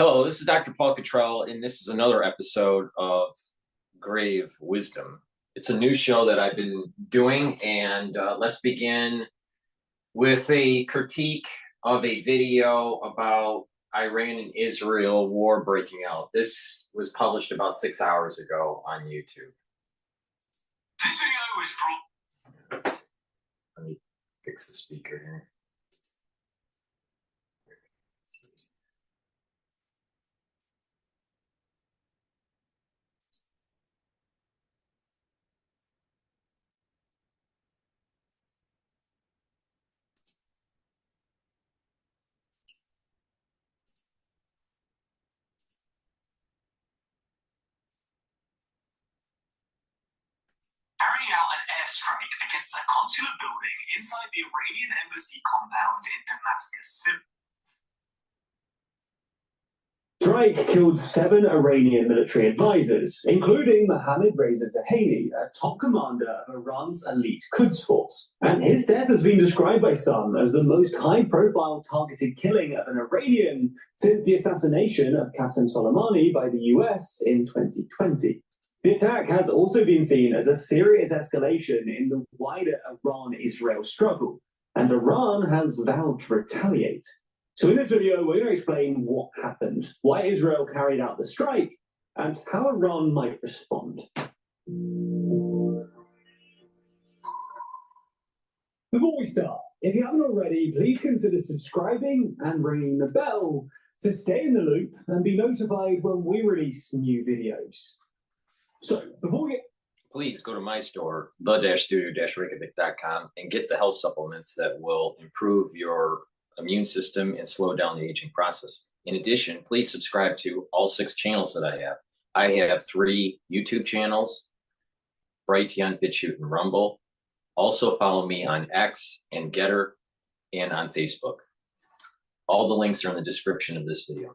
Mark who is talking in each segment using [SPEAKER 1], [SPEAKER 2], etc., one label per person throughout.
[SPEAKER 1] Hello, this is Dr. Paul Cottrell, and this is another episode of Grave Wisdom. It's a new show that I've been doing, and let's begin with a critique of a video about Iran and Israel war breaking out. This was published about 6 hours ago on YouTube.
[SPEAKER 2] This video is brought...
[SPEAKER 1] Let me fix the speaker here.
[SPEAKER 2] Carrying out an airstrike against a consular building inside the Iranian embassy compound in Damascus, Syria.
[SPEAKER 3] Strike killed 7 Iranian military advisors, including Mohammad Reza Zaheini, a top commander of Iran's elite Quds force. And his death has been described by some as the most high-profile targeted killing of an Iranian since the assassination of Qasem Soleimani by the US in 2020. The attack has also been seen as a serious escalation in the wider Iran-Israel struggle, and Iran has vowed to retaliate. So in this video, we're going to explain what happened, why Israel carried out the strike, and how Iran might respond. Before we start, if you haven't already, please consider subscribing and ringing the bell to stay in the loop and be notified when we release new videos. So, before we get...
[SPEAKER 1] Please go to my store, the-studio-reykjavik.com, and get the health supplements that will improve your immune system and slow down the aging process. In addition, please subscribe to all 6 channels that I have. I have 3 YouTube channels, Brighteon, Bitchute, and Rumble. Also follow me on X and GETTR and on Facebook. All the links are in the description of this video.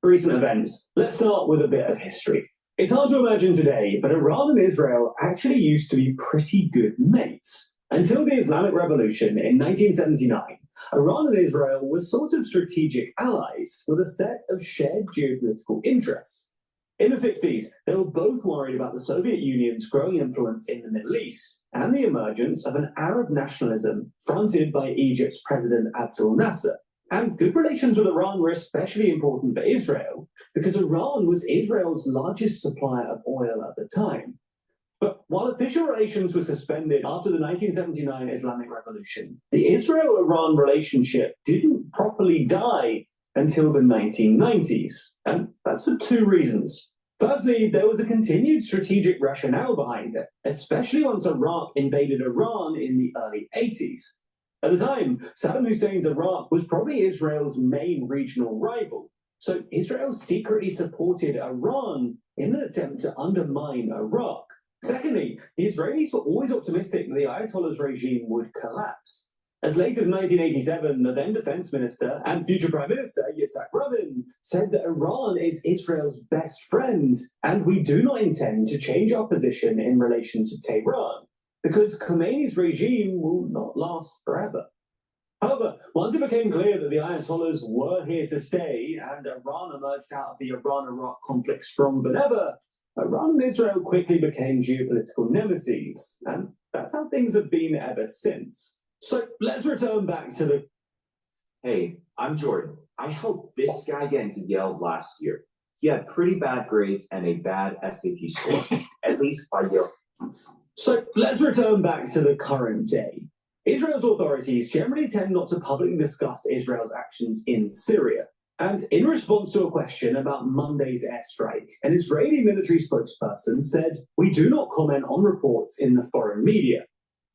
[SPEAKER 3] Recent events. Let's start with a bit of history. It's hard to imagine today, but Iran and Israel actually used to be pretty good mates. Until the Islamic Revolution in 1979, Iran and Israel were sort of strategic allies with a set of shared geopolitical interests. In the 60s, they were both worried about the Soviet Union's growing influence in the Middle East and the emergence of an Arab nationalism fronted by Egypt's President Abdel Nasser. And good relations with Iran were especially important for Israel because Iran was Israel's largest supplier of oil at the time. But while official relations were suspended after the 1979 Islamic Revolution, the Israel-Iran relationship didn't properly die until the 1990s. And that's for 2 reasons. Firstly, there was a continued strategic rationale behind it, especially once Iraq invaded Iran in the early 80s. At the time, Saddam Hussein's Iraq was probably Israel's main regional rival, so Israel secretly supported Iran in an attempt to undermine Iraq. Secondly, the Israelis were always optimistic that the Ayatollah's regime would collapse. As late as 1987, the then defense minister and future prime minister, Yitzhak Rabin, said that Iran is Israel's best friend, and we do not intend to change our position in relation to Tehran, because Khomeini's regime will not last forever. However, once it became clear that the Ayatollahs were here to stay and Iran emerged out of the Iran-Iraq conflict stronger than ever, Iran and Israel quickly became geopolitical nemesis, and that's how things have been ever since. So let's return back to the...
[SPEAKER 4] Hey, I'm Jordan. I helped this guy get into Yale last year. He had pretty bad grades and a bad SAT score, at least by Yale.
[SPEAKER 3] So let's return back to the current day. Israel's authorities generally tend not to publicly discuss Israel's actions in Syria. And in response to a question about Monday's airstrike, an Israeli military spokesperson said, "We do not comment on reports in the foreign media."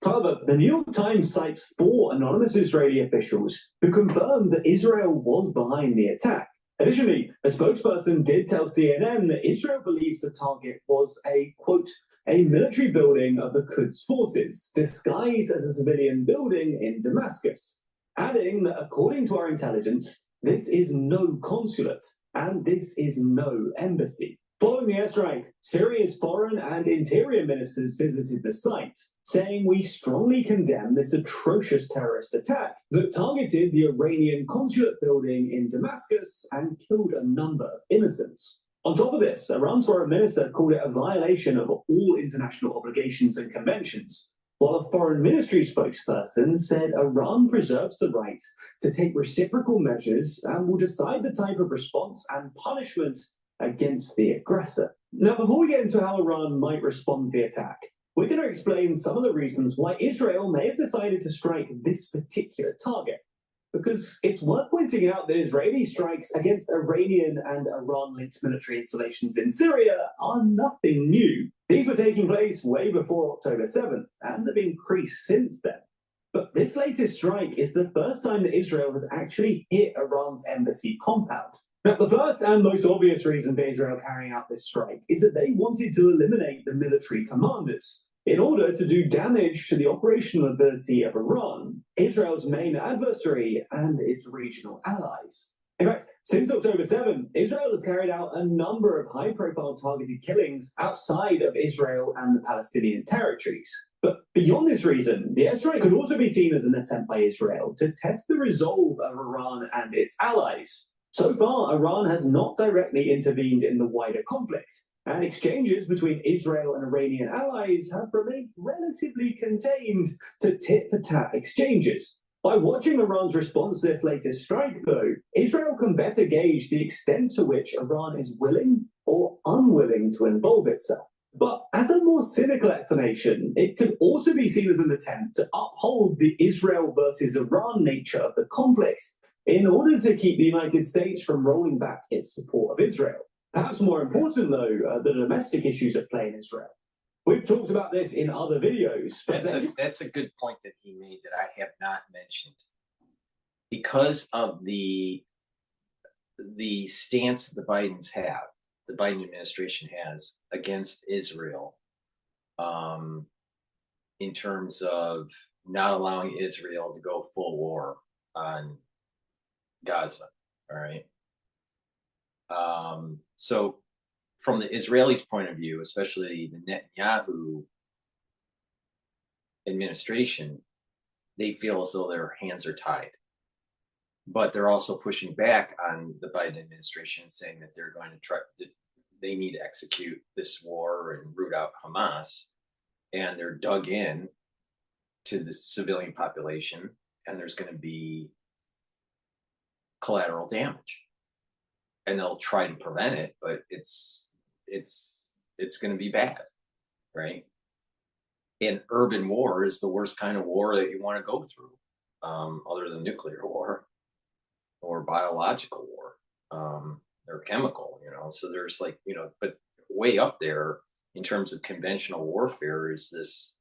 [SPEAKER 3] However, the New York Times cites 4 anonymous Israeli officials who confirmed that Israel was behind the attack. Additionally, a spokesperson did tell CNN that Israel believes the target was a, quote, a military building of the Quds forces, disguised as a civilian building in Damascus, adding that according to our intelligence, this is no consulate, and this is no embassy. Following the airstrike, Syria's foreign and interior ministers visited the site, saying we strongly condemn this atrocious terrorist attack that targeted the Iranian consulate building in Damascus and killed a number of innocents. On top of this, Iran's foreign minister called it a violation of all international obligations and conventions, while a foreign ministry spokesperson said Iran preserves the right to take reciprocal measures and will decide the type of response and punishment against the aggressor. Now, before we get into how Iran might respond to the attack, we're going to explain some of the reasons why Israel may have decided to strike this particular target. Because it's worth pointing out that Israeli strikes against Iranian and Iran-linked military installations in Syria are nothing new. These were taking place way before October 7th and have increased since then. But this latest strike is the first time that Israel has actually hit Iran's embassy compound. Now, the first and most obvious reason for Israel carrying out this strike is that they wanted to eliminate the military commanders in order to do damage to the operational ability of Iran, Israel's main adversary and its regional allies. In fact, since October 7th, Israel has carried out a number of high-profile targeted killings outside of Israel and the Palestinian territories. But beyond this reason, the airstrike could also be seen as an attempt by Israel to test the resolve of Iran and its allies. So far, Iran has not directly intervened in the wider conflict, and exchanges between Israel and Iranian allies have remained relatively contained to tit-for-tat exchanges. By watching Iran's response to this latest strike, though, Israel can better gauge the extent to which Iran is willing or unwilling to involve itself. But as a more cynical explanation, it could also be seen as an attempt to uphold the Israel versus Iran nature of the conflict in order to keep the United States from rolling back its support of Israel. Perhaps more important, though, the domestic issues at play in Israel. We've talked about this in other videos. But
[SPEAKER 1] that's a good point that he made that I have not mentioned. Because of the stance that the Biden administration has against Israel, in terms of not allowing Israel to go full war on Gaza, all right? So from the Israelis' point of view, especially the Netanyahu administration, they feel as though their hands are tied. But they're also pushing back on the Biden administration, saying that they're going to they need to execute this war and root out Hamas. And they're dug in to the civilian population, and there's going to be collateral damage. And they'll try to prevent it, but it's going to be bad, right? And urban war is the worst kind of war that you want to go through, other than nuclear war or biological war, or chemical, So there's but way up there in terms of conventional warfare is this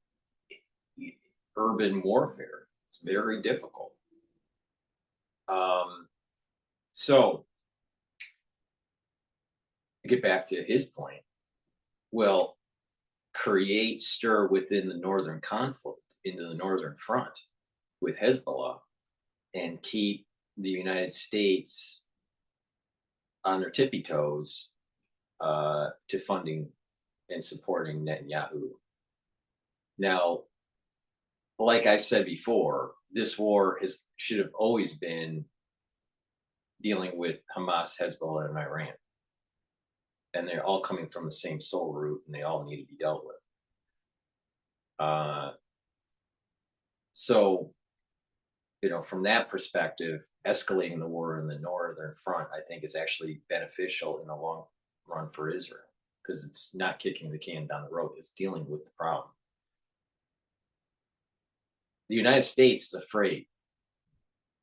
[SPEAKER 1] urban warfare. It's very difficult. So to get back to his point, well, create stir within the northern conflict, into the northern front with Hezbollah, and keep the United States on their tippy toes to funding and supporting Netanyahu. Now, like I said before, this war should have always been dealing with Hamas, Hezbollah, and Iran. And they're all coming from the same soul root, and they all need to be dealt with. So, from that perspective, escalating the war in the northern front, I think, is actually beneficial in the long run for Israel, because it's not kicking the can down the road. It's dealing with the problem. The United States is afraid.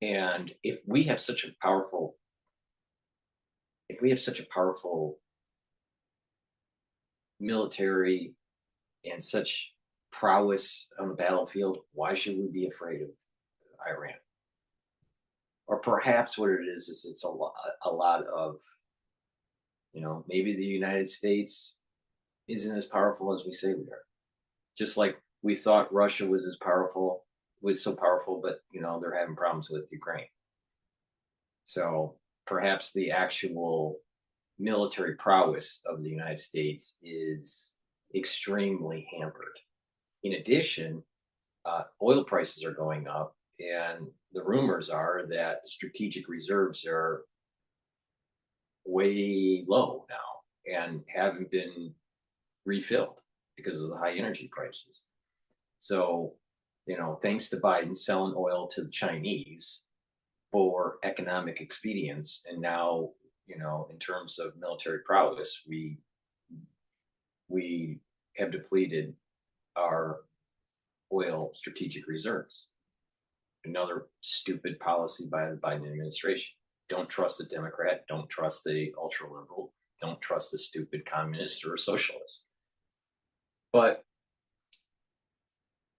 [SPEAKER 1] And if we have such a powerful military and such prowess on the battlefield, why should we be afraid of Iran? Or perhaps what it is it's a lot of, maybe the United States isn't as powerful as we say we are. Just like we thought Russia was so powerful, but they're having problems with Ukraine. So perhaps the actual military prowess of the United States is extremely hampered. In addition, oil prices are going up, and the rumors are that strategic reserves are way low now and haven't been refilled because of the high energy prices. So, thanks to Biden selling oil to the Chinese for economic expedience, and now, in terms of military prowess, we have depleted our oil strategic reserves. Another stupid policy by the Biden administration. Don't trust a Democrat. Don't trust a ultra liberal. Don't trust a stupid communist or a socialist. But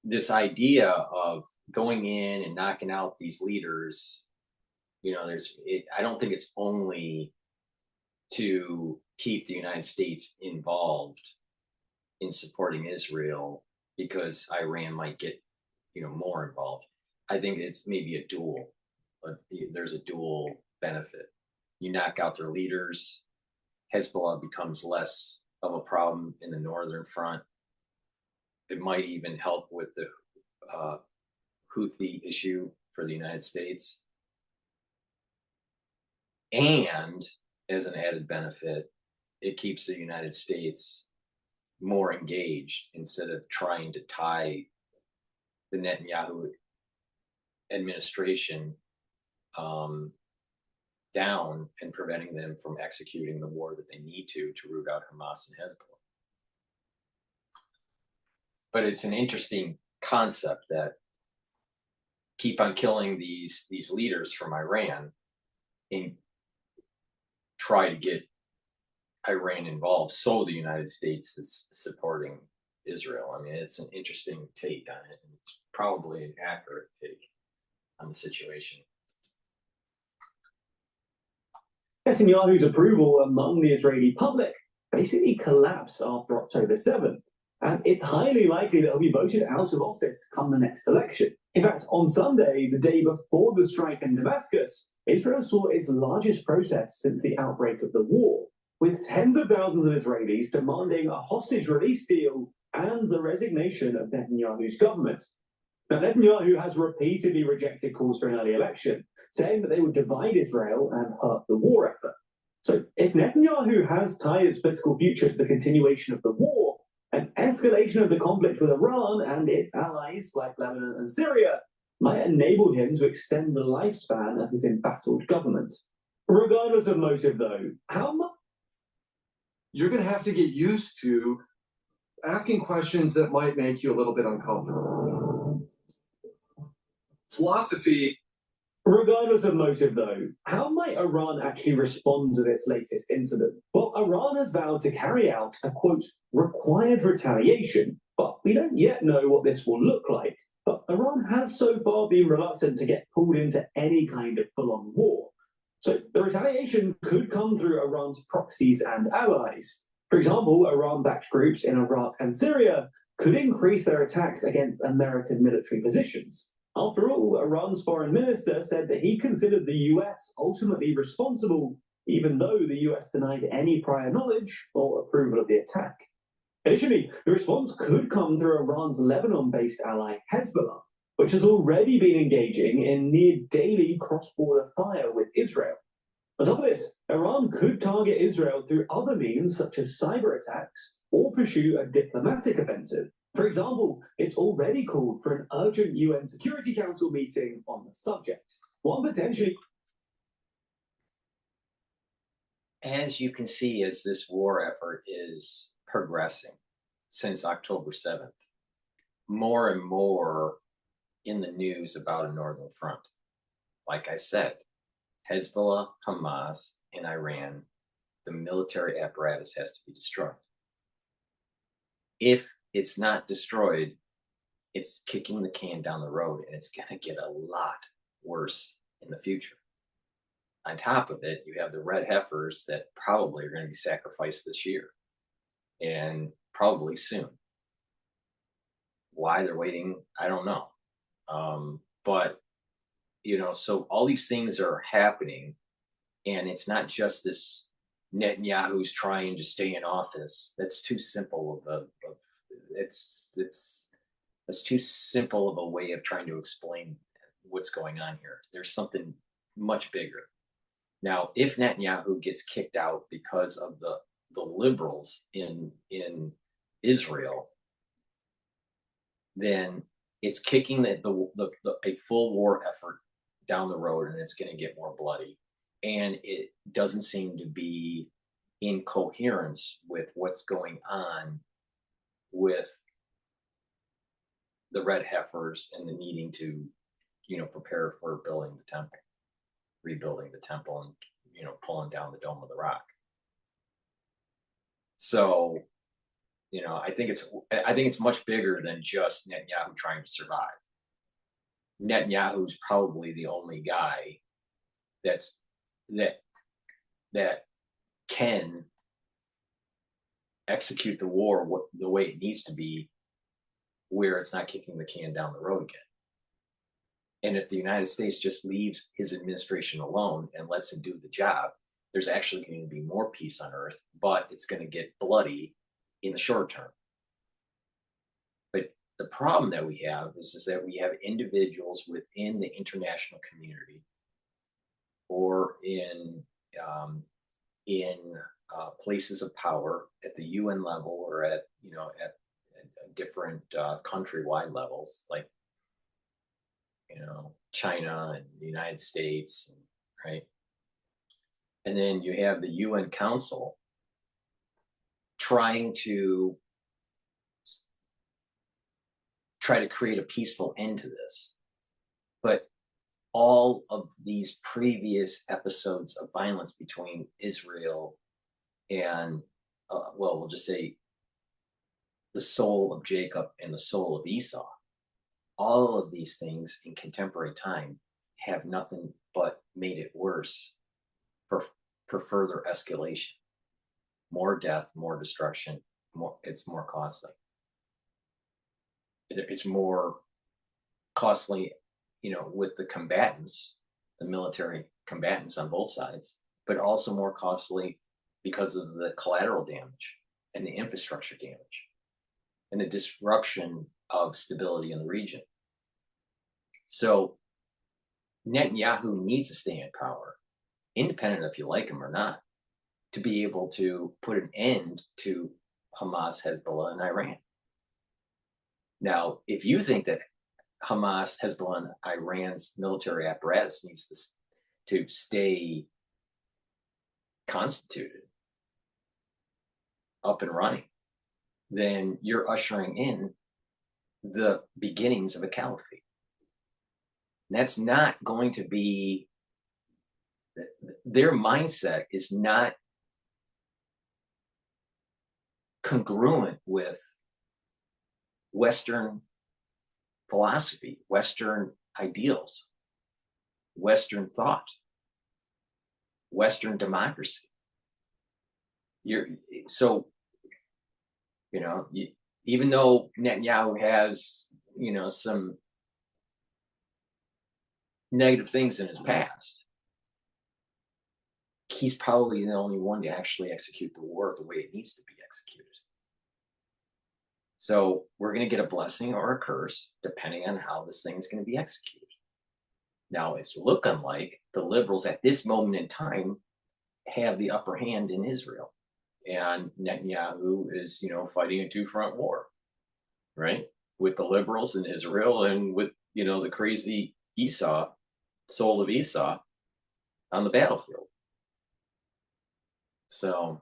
[SPEAKER 1] this idea of going in and knocking out these leaders, I don't think it's only to keep the United States involved in supporting Israel because Iran might get, more involved. I think it's maybe a dual, there's a dual benefit. You knock out their leaders, Hezbollah becomes less of a problem in the northern front. It might even help with the Houthi issue for the United States. And as an added benefit, it keeps the United States more engaged instead of trying to tie the Netanyahu administration down and preventing them from executing the war that they need to root out Hamas and Hezbollah. But it's an interesting concept that keep on killing these leaders from Iran and try to get Iran involved so the United States is supporting Israel. I mean, it's an interesting take on it, and it's probably an accurate take on the situation.
[SPEAKER 3] Netanyahu's approval among the Israeli public basically collapsed after October 7th, and it's highly likely that he'll be voted out of office come the next election. In fact, on Sunday, the day before the strike in Damascus, Israel saw its largest protest since the outbreak of the war, with tens of thousands of Israelis demanding a hostage release deal and the resignation of Netanyahu's government. Now, Netanyahu has repeatedly rejected calls for an early election, saying that they would divide Israel and hurt the war effort. So if Netanyahu has tied its political future to the continuation of the war, an escalation of the conflict with Iran and its allies like Lebanon and Syria might enable him to extend the lifespan of his embattled government. Regardless of motive, though, how much?
[SPEAKER 5] You're going to have to get used to asking questions that might make you a little bit uncomfortable. Philosophy.
[SPEAKER 3] Regardless of motive, though, how might Iran actually respond to this latest incident? Well, Iran has vowed to carry out a, quote, required retaliation, but we don't yet know what this will look like. But Iran has so far been reluctant to get pulled into any kind of full-on war. So the retaliation could come through Iran's proxies and allies. For example, Iran-backed groups in Iraq and Syria could increase their attacks against American military positions. After all, Iran's foreign minister said that he considered the US ultimately responsible, even though the US denied any prior knowledge or approval of the attack. Additionally, the response could come through Iran's Lebanon-based ally Hezbollah, which has already been engaging in near-daily cross-border fire with Israel. On top of this, Iran could target Israel through other means such as cyber attacks or pursue a diplomatic offensive. For example, it's already called for an urgent UN Security Council meeting on the subject. One potentially...
[SPEAKER 1] As you can see, as this war effort is progressing since October 7th, more and more in the news about a northern front. Like I said, Hezbollah, Hamas, and Iran, the military apparatus has to be destroyed. If it's not destroyed, it's kicking the can down the road, and it's going to get a lot worse in the future. On top of it, you have the red heifers that probably are going to be sacrificed this year, and probably soon. Why they're waiting, I don't know. But, so all these things are happening, and it's not just this Netanyahu's trying to stay in office. That's too simple that's too simple of a way of trying to explain what's going on here. There's something much bigger. Now, if Netanyahu gets kicked out because of the liberals in Israel, then it's kicking a full war effort down the road, and it's going to get more bloody. And it doesn't seem to be in coherence with what's going on with the red heifers and the needing to, prepare for building the temple, rebuilding the temple, and, pulling down the Dome of the Rock. So, I think it's much bigger than just Netanyahu trying to survive. Netanyahu's probably the only guy that can execute the war the way it needs to be, where it's not kicking the can down the road again. And if the United States just leaves his administration alone and lets him do the job, there's actually going to be more peace on Earth, but it's going to get bloody in the short term. But the problem that we have is that we have individuals within the international community or in places of power at the UN level or at different countrywide levels, like China and the United States, right? And then you have the UN Council trying to create a peaceful end to this. But all of these previous episodes of violence between Israel and, we'll just say the soul of Jacob and the soul of Esau, all of these things in contemporary time have nothing but made it worse for further escalation. More death, more destruction, it's more costly. It's more costly, with the combatants, the military combatants on both sides, but also more costly because of the collateral damage and the infrastructure damage and the disruption of stability in the region. So Netanyahu needs to stay in power, independent if you like him or not, to be able to put an end to Hamas, Hezbollah, and Iran. Now, if you think that Hamas, Hezbollah, and Iran's military apparatus needs to stay constituted, up and running, then you're ushering in the beginnings of a caliphate. And that's not going to be, their mindset is not congruent with Western philosophy, Western ideals, Western thought, Western democracy. Even though Netanyahu has, some negative things in his past, he's probably the only one to actually execute the war the way it needs to be executed. So we're going to get a blessing or a curse depending on how this thing is going to be executed. Now, it's looking like the liberals at this moment in time have the upper hand in Israel. And Netanyahu is, fighting a two-front war, right? With the liberals in Israel and with, the crazy Esau, soul of Esau on the battlefield. So,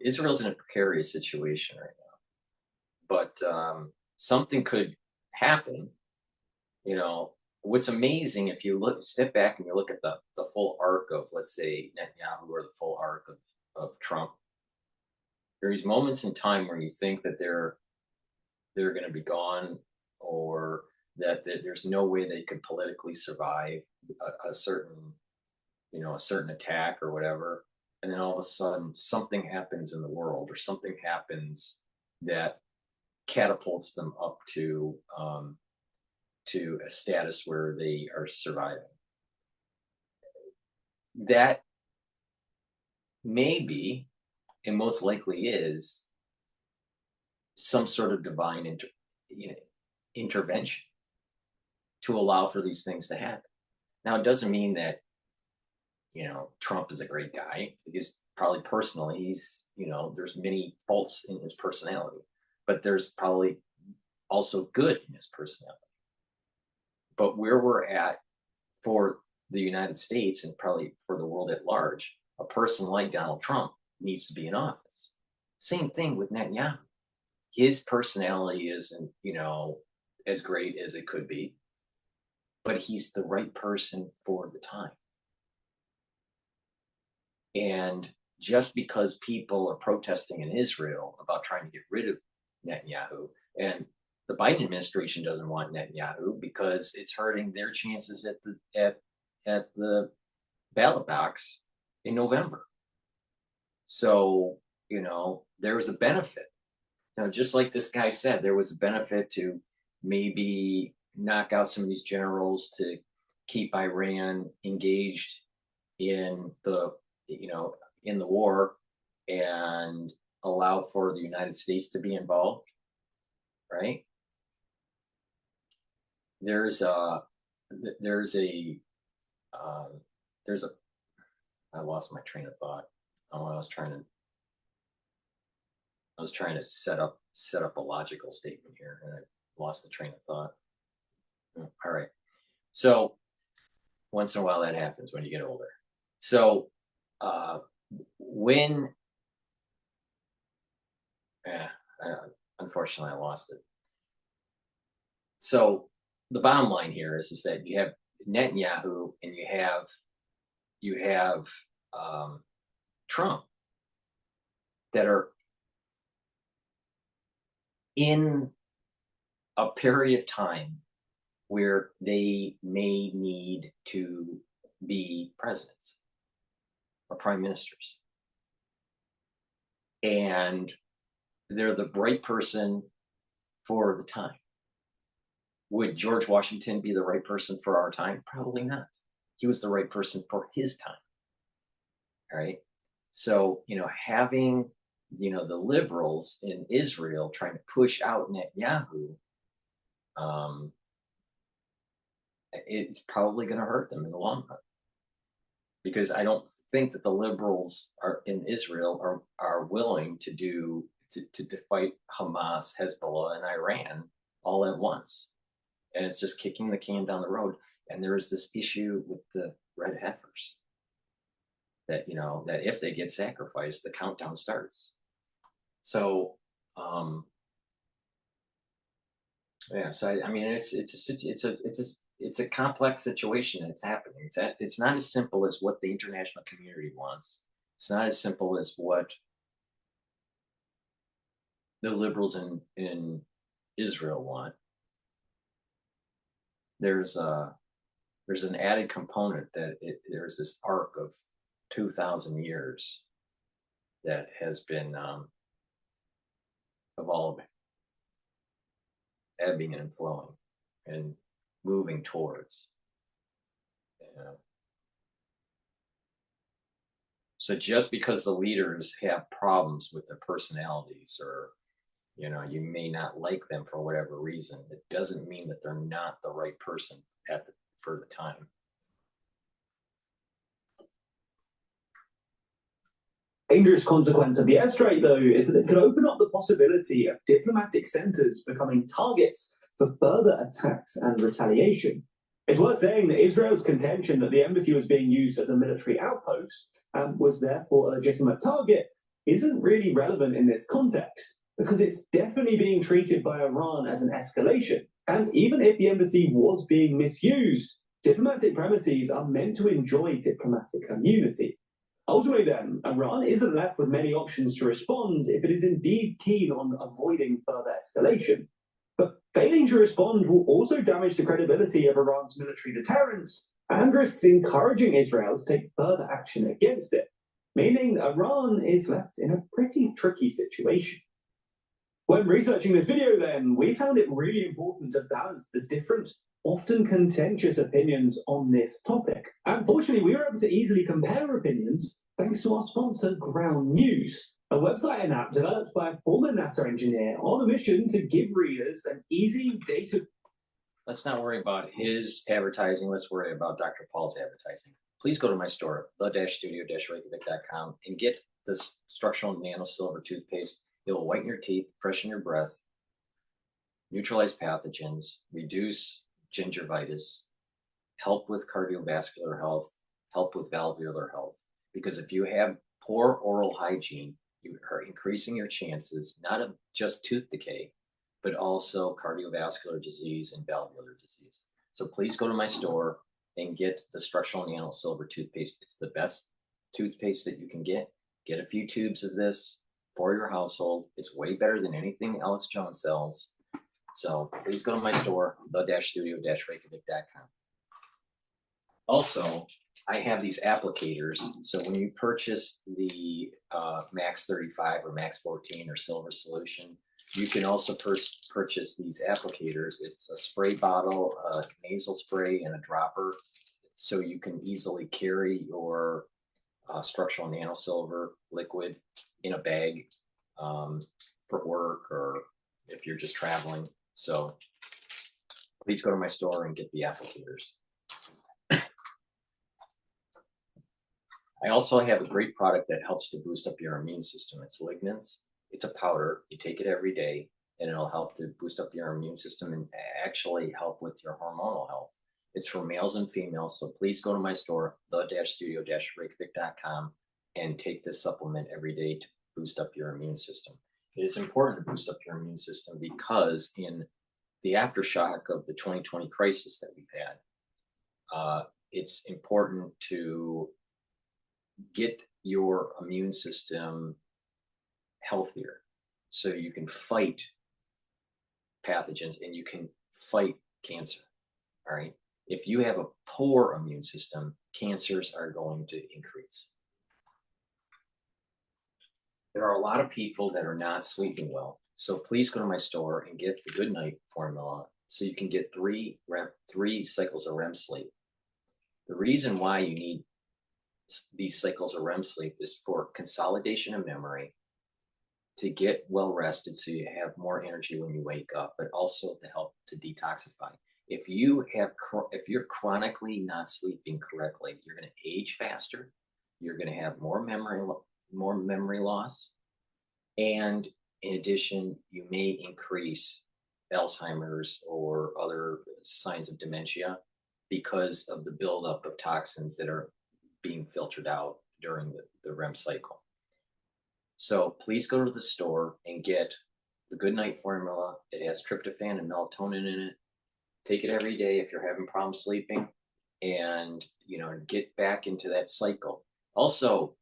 [SPEAKER 1] Israel's in a precarious situation right now. But something could happen. What's amazing, if you step back and you look at the full arc of, let's say, Netanyahu or the full arc of Trump, there's moments in time where you think that they're going to be gone, or that there's no way they could politically survive a certain attack or whatever. And then all of a sudden something happens in the world, or something happens that catapults them up to a status where they are surviving. That maybe, and most likely is, some sort of divine intervention to allow for these things to happen. Now, it doesn't mean that, Trump is a great guy, because probably personally he's, there's many faults in his personality, but there's probably also good in his personality. But where we're at for the United States, and probably for the world at large, a person like Donald Trump needs to be in office. Same thing with Netanyahu. His personality isn't, as great as it could be, but he's the right person for the time. And just because people are protesting in Israel about trying to get rid of Netanyahu, and the Biden administration doesn't want Netanyahu because it's hurting their chances at the ballot box in November. So, there was a benefit. Just like this guy said, there was a benefit to maybe knock out some of these generals to keep Iran engaged in the war and allow for the United States to be involved, right? I lost my train of thought. I was trying to set up a logical statement here, and I lost the train of thought. All right. So once in a while that happens when you get older. So unfortunately I lost it. So the bottom line here is that you have Netanyahu and you have Trump that are in a period of time where they may need to be presidents or prime ministers. And they're the right person for the time. Would George Washington be the right person for our time? Probably not. He was the right person for his time. All right. So, having, the liberals in Israel trying to push out Netanyahu, it's probably going to hurt them in the long run. Because I don't think that the liberals in Israel are willing to fight Hamas, Hezbollah, and Iran all at once. And it's just kicking the can down the road. And there is this issue with the red heifers that, that if they get sacrificed, the countdown starts. So, so I mean, it's a complex situation that's happening. It's not as simple as what the international community wants. It's not as simple as what the liberals in Israel want. There's an added component that there's this arc of 2,000 years that has been evolving, ebbing and flowing, and moving towards. So just because the leaders have problems with their personalities, or you may not like them for whatever reason, it doesn't mean that they're not the right person for the time.
[SPEAKER 3] Dangerous consequence of the airstrike, though, is that it could open up the possibility of diplomatic centers becoming targets for further attacks and retaliation. It's worth saying that Israel's contention that the embassy was being used as a military outpost and was therefore a legitimate target isn't really relevant in this context, because it's definitely being treated by Iran as an escalation. And even if the embassy was being misused, diplomatic premises are meant to enjoy diplomatic immunity. Ultimately, then, Iran isn't left with many options to respond if it is indeed keen on avoiding further escalation. But failing to respond will also damage the credibility of Iran's military deterrence and risks encouraging Israel to take further action against it, meaning Iran is left in a pretty tricky situation. When researching this video, then, we found it really important to balance the different, often contentious opinions on this topic. And fortunately, we were able to easily compare opinions thanks to our sponsor, Ground News, a website and app developed by a former NASA engineer on a mission to give readers an easy data.
[SPEAKER 1] Let's not worry about his advertising. Let's worry about Dr. Paul's advertising. Please go to my store, the-studio-reykjavik.com, and get this structural nano silver toothpaste. It will whiten your teeth, freshen your breath, neutralize pathogens, reduce gingivitis, help with cardiovascular health, help with valvular health. Because if you have poor oral hygiene, you are increasing your chances, not of just tooth decay, but also cardiovascular disease and valvular disease. So please go to my store and get the structural nano silver toothpaste. It's the best toothpaste that you can get. Get a few tubes of this for your household. It's way better than anything Alex Jones sells. So please go to my store, the-studio-reykjavik.com. Also, I have these applicators. So when you purchase the Max 35 or Max 14 or Silver Solution, you can also purchase these applicators. It's a spray bottle, a nasal spray, and a dropper. So you can easily carry your structural nano silver liquid in a bag for work or if you're just traveling. So please go to my store and get the applicators. I also have a great product that helps to boost up your immune system. It's lignans. It's a powder. You take it every day, and it'll help to boost up your immune system and actually help with your hormonal health. It's for males and females, so please go to my store, the-studio-reykjavik.com, and take this supplement every day to boost up your immune system. It is important to boost up your immune system because in the aftershock of the 2020 crisis that we've had, it's important to get your immune system healthier so you can fight pathogens and you can fight cancer. All right. If you have a poor immune system, cancers are going to increase. There are a lot of people that are not sleeping well. So please go to my store and get the Good Night formula so you can get three cycles of REM sleep. The reason why you need these cycles of REM sleep is for consolidation of memory, to get well rested so you have more energy when you wake up, but also to help to detoxify. If you're chronically not sleeping correctly, you're going to age faster, you're going to have more memory loss, and in addition, you may increase Alzheimer's or other signs of dementia because of the buildup of toxins that are being filtered out during the REM cycle. So please go to the store and get the Good Night formula. It has tryptophan and melatonin in it. Take it every day if you're having problems sleeping, and get back into that cycle. Also,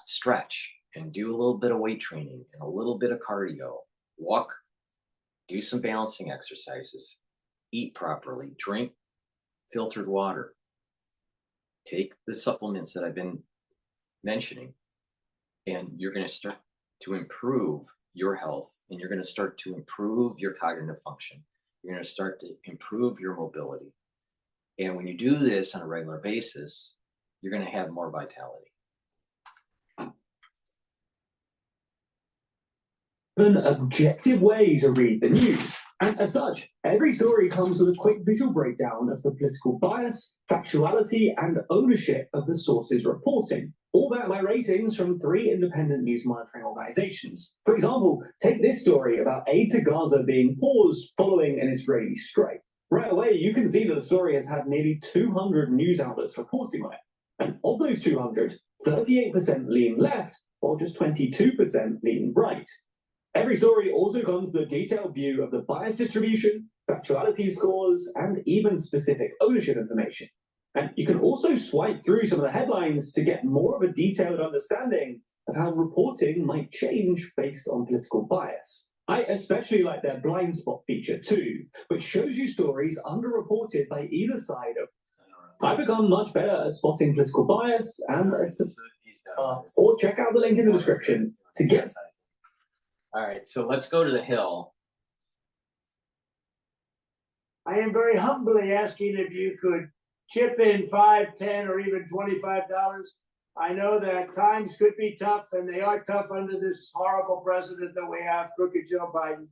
[SPEAKER 1] stretch and do a little bit of weight training and a little bit of cardio. Walk, do some balancing exercises, eat properly, drink filtered water. Take the supplements that I've been mentioning, and you're going to start to improve your health, and you're going to start to improve your cognitive function. You're going to start to improve your mobility. And when you do this on a regular basis, you're going to have more vitality.
[SPEAKER 3] An objective way to read the news. And as such, every story comes with a quick visual breakdown of the political bias, factuality, and ownership of the sources reporting, all backed by ratings from 3 independent news monitoring organizations. For example, take this story about aid to Gaza being paused following an Israeli strike. Right away, you can see that the story has had nearly 200 news outlets reporting on it. And of those 200, 38% lean left, while just 22% lean right. Every story also comes with a detailed view of the bias distribution, factuality scores, and even specific ownership information. And you can also swipe through some of the headlines to get more of a detailed understanding of how reporting might change based on political bias. I especially like their blind spot feature too, which shows you stories underreported by either side of. I've become much better at spotting political bias, and or check out the link in the description to get.
[SPEAKER 1] All right, so let's go to the Hill.
[SPEAKER 6] I am very humbly asking if you could chip in $5, $10, or even $25. I know that times could be tough, and they are tough under this horrible president that we have, crooked Joe Biden.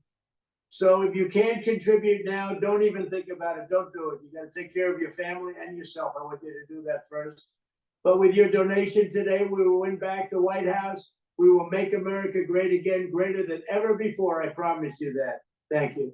[SPEAKER 6] So if you can't contribute now, don't even think about it. Don't do it. You got to take care of your family and yourself. I want you to do that first. But with your donation today, we will win back the White House. We will make America great again, greater than ever before. I promise you that. Thank you.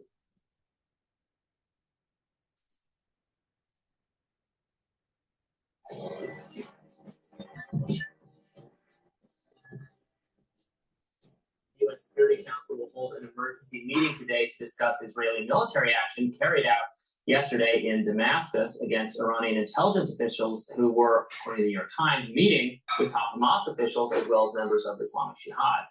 [SPEAKER 7] U.S. Security Council will hold an emergency meeting today to discuss Israeli military action carried out yesterday in Damascus against Iranian intelligence officials who were, according to the New York Times, meeting with top Hamas officials as well as members of Islamic Jihad.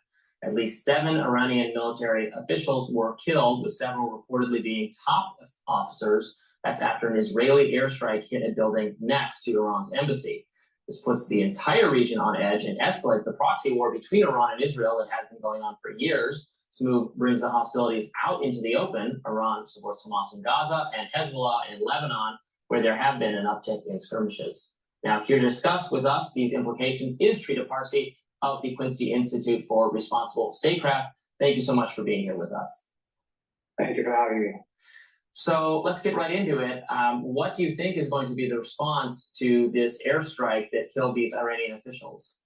[SPEAKER 7] At least 7 Iranian military officials were killed, with several reportedly being top officers. That's after an Israeli airstrike hit a building next to Iran's embassy. This puts the entire region on edge and escalates the proxy war between Iran and Israel that has been going on for years. This move brings the hostilities out into the open. Iran supports Hamas in Gaza and Hezbollah in Lebanon, where there have been an uptick in skirmishes. Now, here to discuss with us these implications is Trita Parsi of the Quincy Institute for Responsible Statecraft. Thank you so much for being here with us.
[SPEAKER 6] Thank you for having me.
[SPEAKER 7] So let's get right into it. What do you think is going to be the response to this airstrike that killed these Iranian officials?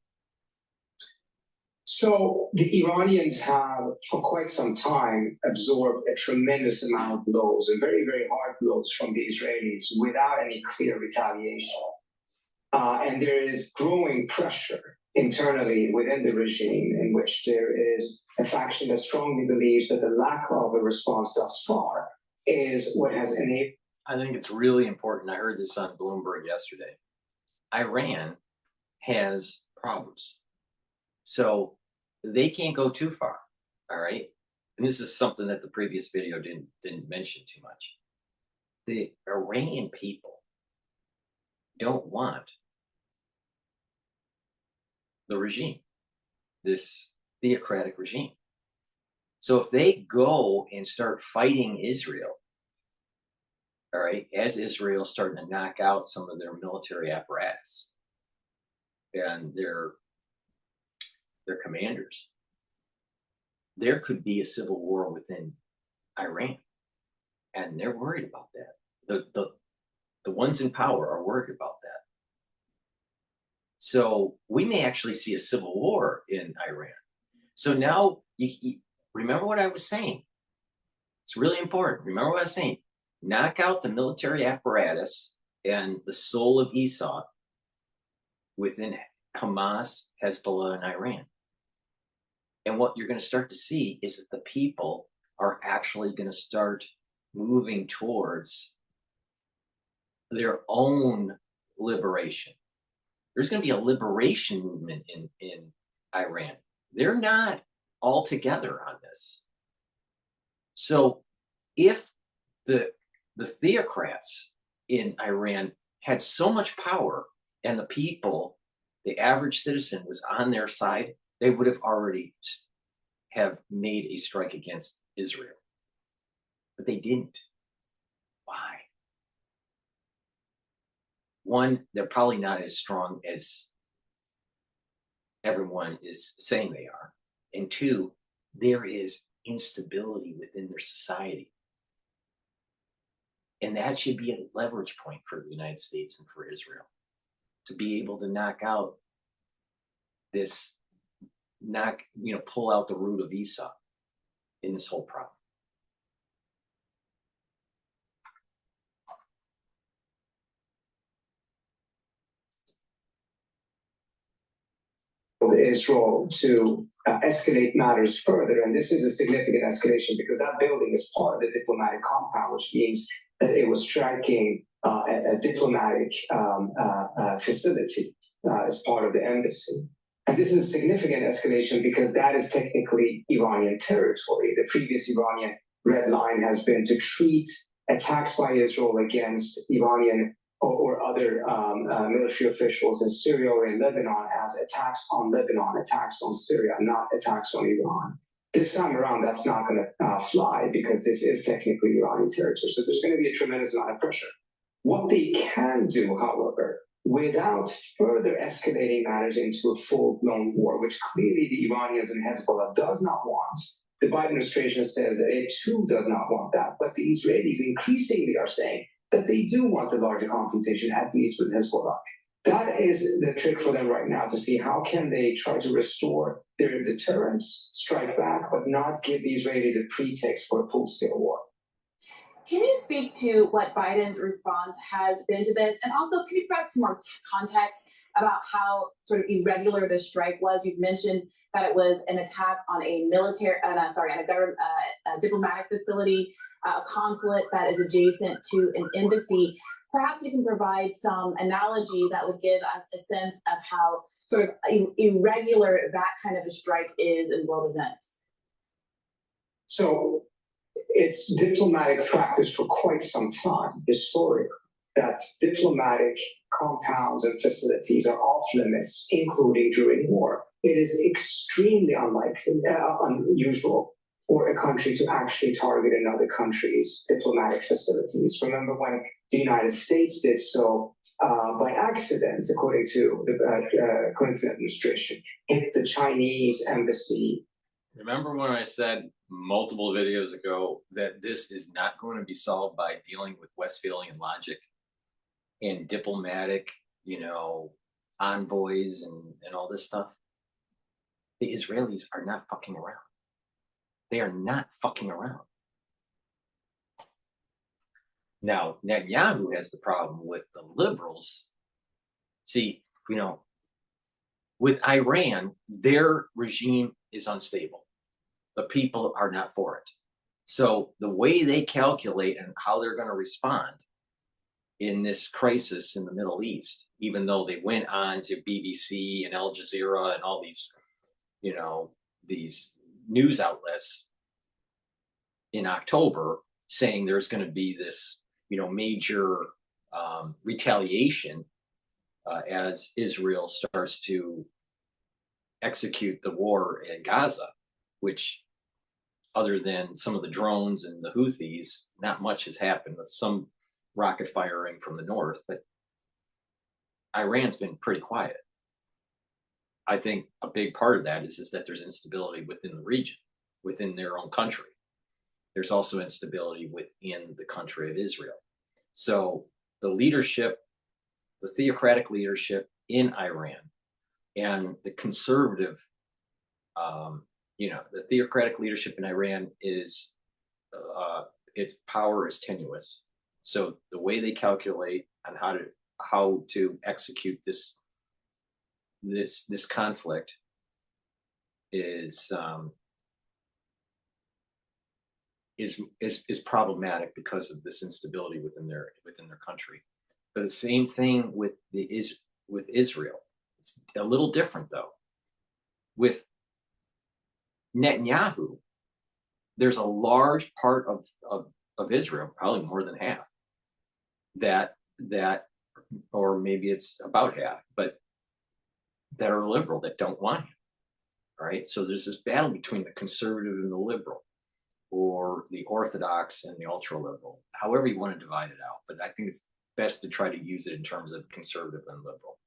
[SPEAKER 8] So the Iranians have, for quite some time, absorbed a tremendous amount of blows, and very, very hard blows from the Israelis without any clear retaliation. And there is growing pressure internally within the regime, in which there is a faction that strongly believes that the lack of a response thus far is what has enabled.
[SPEAKER 1] I think it's really important. I heard this on Bloomberg yesterday. Iran has problems. So they can't go too far. All right. And this is something that the previous video didn't mention too much. The Iranian people don't want the regime, this theocratic regime. So if they go and start fighting Israel, all right, as Israel's starting to knock out some of their military apparatus and their commanders, there could be a civil war within Iran, and they're worried about that. The ones in power are worried about that. So we may actually see a civil war in Iran. So now you remember what I was saying. It's really important. Remember what I was saying. Knock out the military apparatus and the soul of Esau within Hamas, Hezbollah, and Iran. And what you're going to start to see is that the people are actually going to start moving towards their own liberation. There's going to be a liberation movement in Iran. They're not all together on this. So if the theocrats in Iran had so much power and the people, the average citizen, was on their side, they would have already have made a strike against Israel. But they didn't. Why? One, they're probably not as strong as everyone is saying they are. And two, there is instability within their society. And that should be a leverage point for the United States and for Israel to be able to knock out this, pull out the root of Esau in this whole problem.
[SPEAKER 8] Israel to escalate matters further, and this is a significant escalation because that building is part of the diplomatic compound, which means that it was striking a diplomatic facility as part of the embassy. And this is a significant escalation because that is technically Iranian territory. The previous Iranian red line has been to treat attacks by Israel against Iranian or other military officials in Syria or in Lebanon as attacks on Lebanon, attacks on Syria, not attacks on Iran. This time around, that's not going to fly because this is technically Iranian territory. So there's going to be a tremendous amount of pressure. What they can do, however, without further escalating matters into a full-blown war, which clearly the Iranians and Hezbollah does not want. The Biden administration says that it too does not want that, but the Israelis increasingly are saying that they do want a larger confrontation, at least with Hezbollah. That is the trick for them right now, to see how can they try to restore their deterrence, strike back, but not give the Israelis a pretext for a full-scale war.
[SPEAKER 9] Can you speak to what Biden's response has been to this? And also, can you provide some more context about how sort of irregular this strike was? You've mentioned that it was an attack on a military, on a government, a diplomatic facility, a consulate that is adjacent to an embassy. Perhaps you can provide some analogy that would give us a sense of how sort of irregular that kind of a strike is in world events.
[SPEAKER 8] So it's diplomatic practice for quite some time, historically, that diplomatic compounds and facilities are off limits, including during war. It is extremely unlikely, unusual for a country to actually target another country's diplomatic facilities. Remember when the United States did so by accident, according to the Clinton administration, hit the Chinese embassy.
[SPEAKER 1] Remember when I said multiple videos ago that this is not going to be solved by dealing with Westphalian logic and diplomatic, envoys and all this stuff? The Israelis are not fucking around. They are not fucking around. Now, Netanyahu has the problem with the liberals. See, with Iran, their regime is unstable. The people are not for it. So the way they calculate and how they're going to respond in this crisis in the Middle East, even though they went on to BBC and Al Jazeera and all these, these news outlets in October saying there's going to be this, major retaliation as Israel starts to execute the war in Gaza, which other than some of the drones and the Houthis, not much has happened with some rocket firing from the north, but Iran's been pretty quiet. I think a big part of that is that there's instability within the region, within their own country. There's also instability within the country of Israel. So the leadership, the theocratic leadership in Iran and the conservative, the theocratic leadership in Iran is, its power is tenuous. So the way they calculate on how to execute this conflict is problematic because of this instability within their country. But the same thing with Israel. It's a little different though. With Netanyahu, there's a large part of Israel, probably more than half, that or maybe it's about half, but that are liberal, that don't want him. All right. So there's this battle between the conservative and the liberal, or the orthodox and the ultra liberal, however you want to divide it out. But I think it's best to try to use it in terms of conservative and liberal.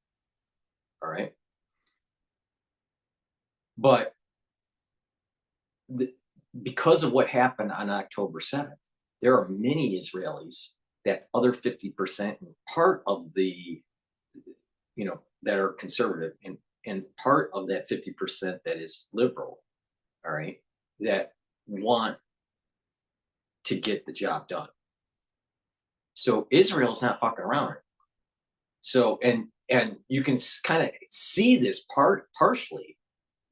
[SPEAKER 1] All right. But because of what happened on October 7th, there are many Israelis, that other 50% part of the, that are conservative and part of that 50% that is liberal, all right, that want to get the job done. So Israel's not fucking around. So, and you can kind of see this partially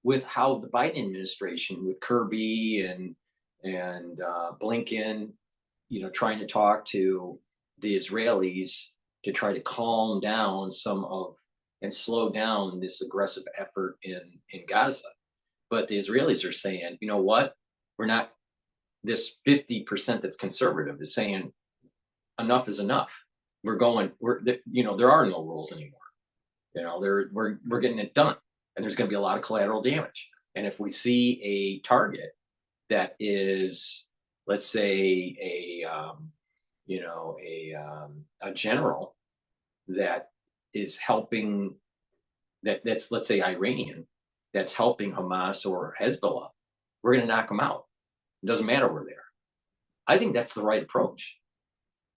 [SPEAKER 1] with how the Biden administration, with Kirby and Blinken, trying to talk to the Israelis to try to calm down and slow down this aggressive effort in Gaza. But the Israelis are saying, you know what? We're not, this 50% that's conservative is saying enough is enough. There are no rules anymore. We're getting it done, and there's going to be a lot of collateral damage. And if we see a target that is, let's say, a general that is helping, that's, let's say, Iranian, that's helping Hamas or Hezbollah, we're going to knock them out. It doesn't matter where they are. I think that's the right approach.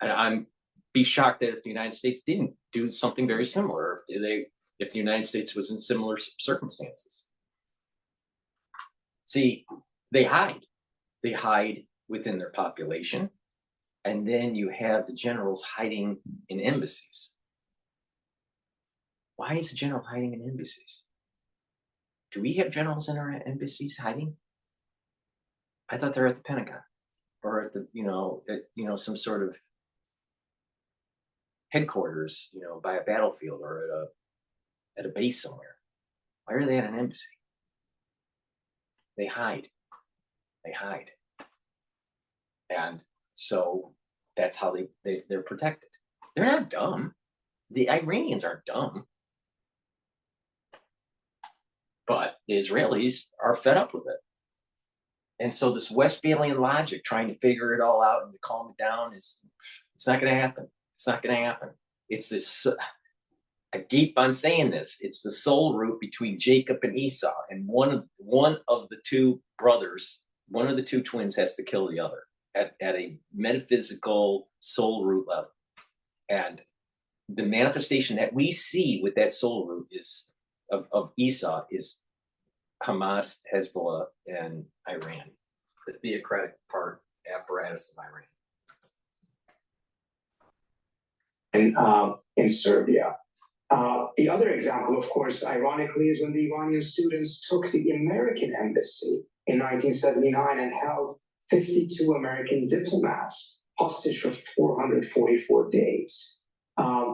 [SPEAKER 1] And I'm be shocked that if the United States didn't do something very similar, if the United States was in similar circumstances. See, they hide within their population. And then you have the generals hiding in embassies. Why is the general hiding in embassies? Do we have generals in our embassies hiding? I thought they're at the Pentagon or at the, some sort of headquarters, by a battlefield or at a base somewhere. Why are they at an embassy? They hide. And so that's how they're protected. They're not dumb. The Iranians aren't dumb. But the Israelis are fed up with it. And so this Westphalian logic, trying to figure it all out and to calm it down, it's not going to happen. It's not going to happen. It's this, I keep on saying this, it's the soul root between Jacob and Esau. And one of the two brothers, one of the two twins has to kill the other at a metaphysical soul root level. And the manifestation that we see with that soul root is of Esau is Hamas, Hezbollah, and Iran, the theocratic part apparatus of Iran.
[SPEAKER 8] And in Serbia. The other example, of course, ironically, is when the Iranian students took the American embassy in 1979 and held 52 American diplomats hostage for 444 days.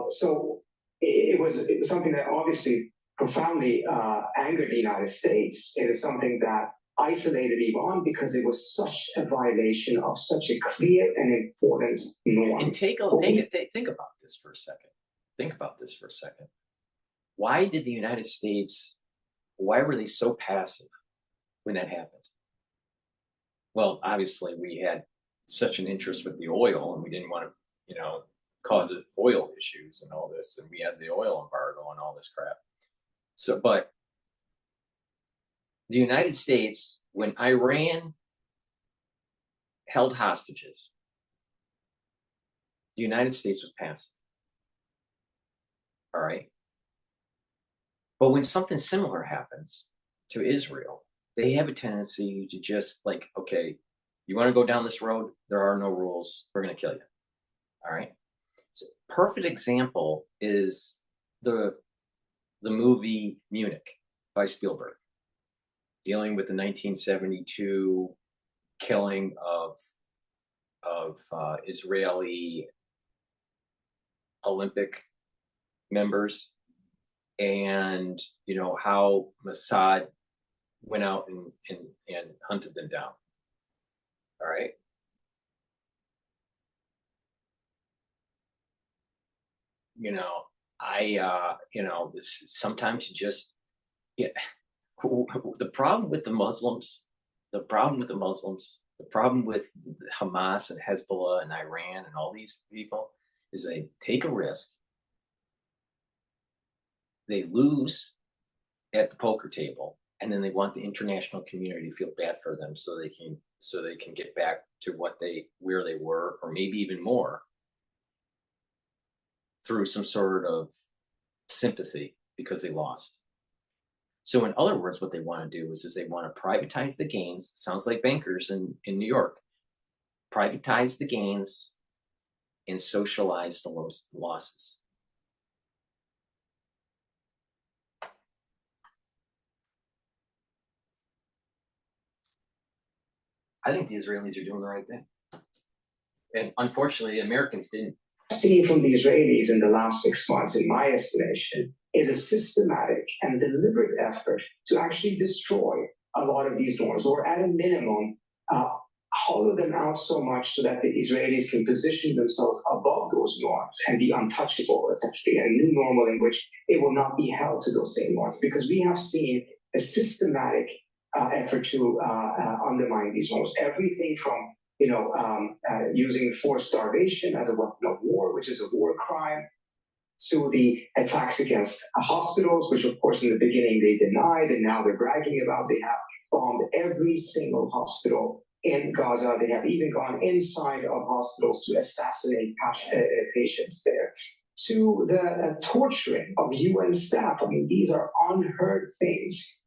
[SPEAKER 8] So it was something that obviously profoundly angered the United States. It is something that isolated Iran because it was such a violation of such a clear and important norm.
[SPEAKER 1] And think about this for a second. Think about this for a second. Why did the United States, why were they so passive when that happened? Well, obviously we had such an interest with the oil and we didn't want to, cause oil issues and all this. And we had the oil embargo and all this crap. So, but the United States, when Iran held hostages, the United States was passive. All right. But when something similar happens to Israel, they have a tendency to just like, okay, you want to go down this road? There are no rules. We're going to kill you. All right. So, perfect example is the movie Munich by Spielberg, dealing with the 1972 killing of Israeli Olympic members, and how Mossad went out and hunted them down. All right. Sometimes you just, the problem with Muslims, the problem with Hamas and Hezbollah and Iran and all these people is they take a risk, they lose at the poker table, and then they want the international community to feel bad for them so they can get back to where they were, or maybe even more, through some sort of sympathy because they lost. So in other words, what they want to do is they want to privatize the gains. Sounds like bankers in New York. Privatize the gains and socialize the losses. I think the Israelis are doing the right thing. And unfortunately, Americans didn't.
[SPEAKER 8] Seen from the Israelis in the last 6 months, in my estimation, is a systematic and deliberate effort to actually destroy a lot of these norms, or at a minimum, hollow them out so much so that the Israelis can position themselves above those norms and be untouchable, essentially, a new normal in which it will not be held to those same norms. Because we have seen a systematic effort to undermine these norms. Everything from using forced starvation as a weapon of war, which is a war crime, to the attacks against hospitals, which of course in the beginning they denied, and now they're bragging about. They have bombed every single hospital in Gaza. They have even gone inside of hospitals to assassinate patients there. To the torturing of UN staff. I mean, these are unheard things.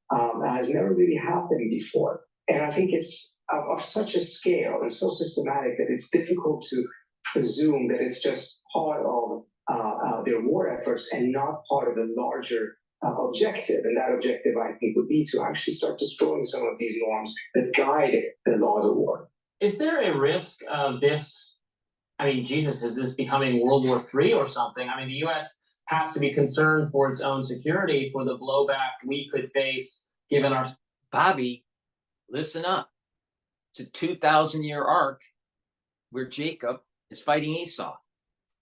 [SPEAKER 8] Has never really happened before. And I think it's of such a scale and so systematic that it's difficult to presume that it's just part of their war efforts and not part of the larger objective. And that objective, I think, would be to actually start destroying some of these norms that guide the laws of war.
[SPEAKER 7] Is there a risk of this? I mean, Jesus, is this becoming World War III or something? I mean, the U.S. has to be concerned for its own security, for the blowback we could face given our...
[SPEAKER 1] Bobby, listen up. It's a 2,000-year arc where Jacob is fighting Esau.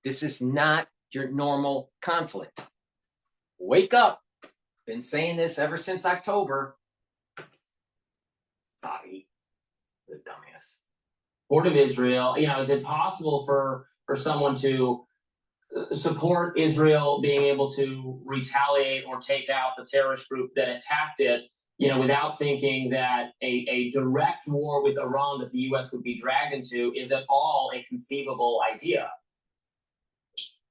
[SPEAKER 1] This is not your normal conflict. Wake up. Been saying this ever since October. Bobby, the dumbass.
[SPEAKER 7] Court of Israel, is it possible for someone to support Israel being able to retaliate or take out the terrorist group that attacked it, without thinking that a direct war with Iran that the U.S. would be dragged into is at all a conceivable idea?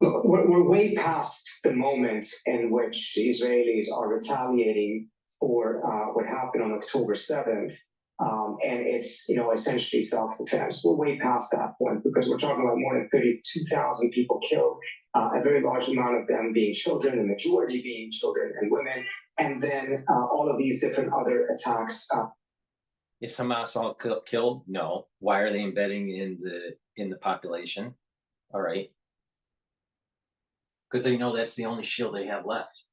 [SPEAKER 8] Look, we're way past the moment in which the Israelis are retaliating for what happened on October 7th. And it's, essentially self-defense. We're way past that point because we're talking about more than 32,000 people killed, a very large amount of them being children, the majority being children and women, and then all of these different other attacks.
[SPEAKER 1] Is Hamas all killed? No. Why are they embedding in the population? All right. Because they know that's the only shield they have left.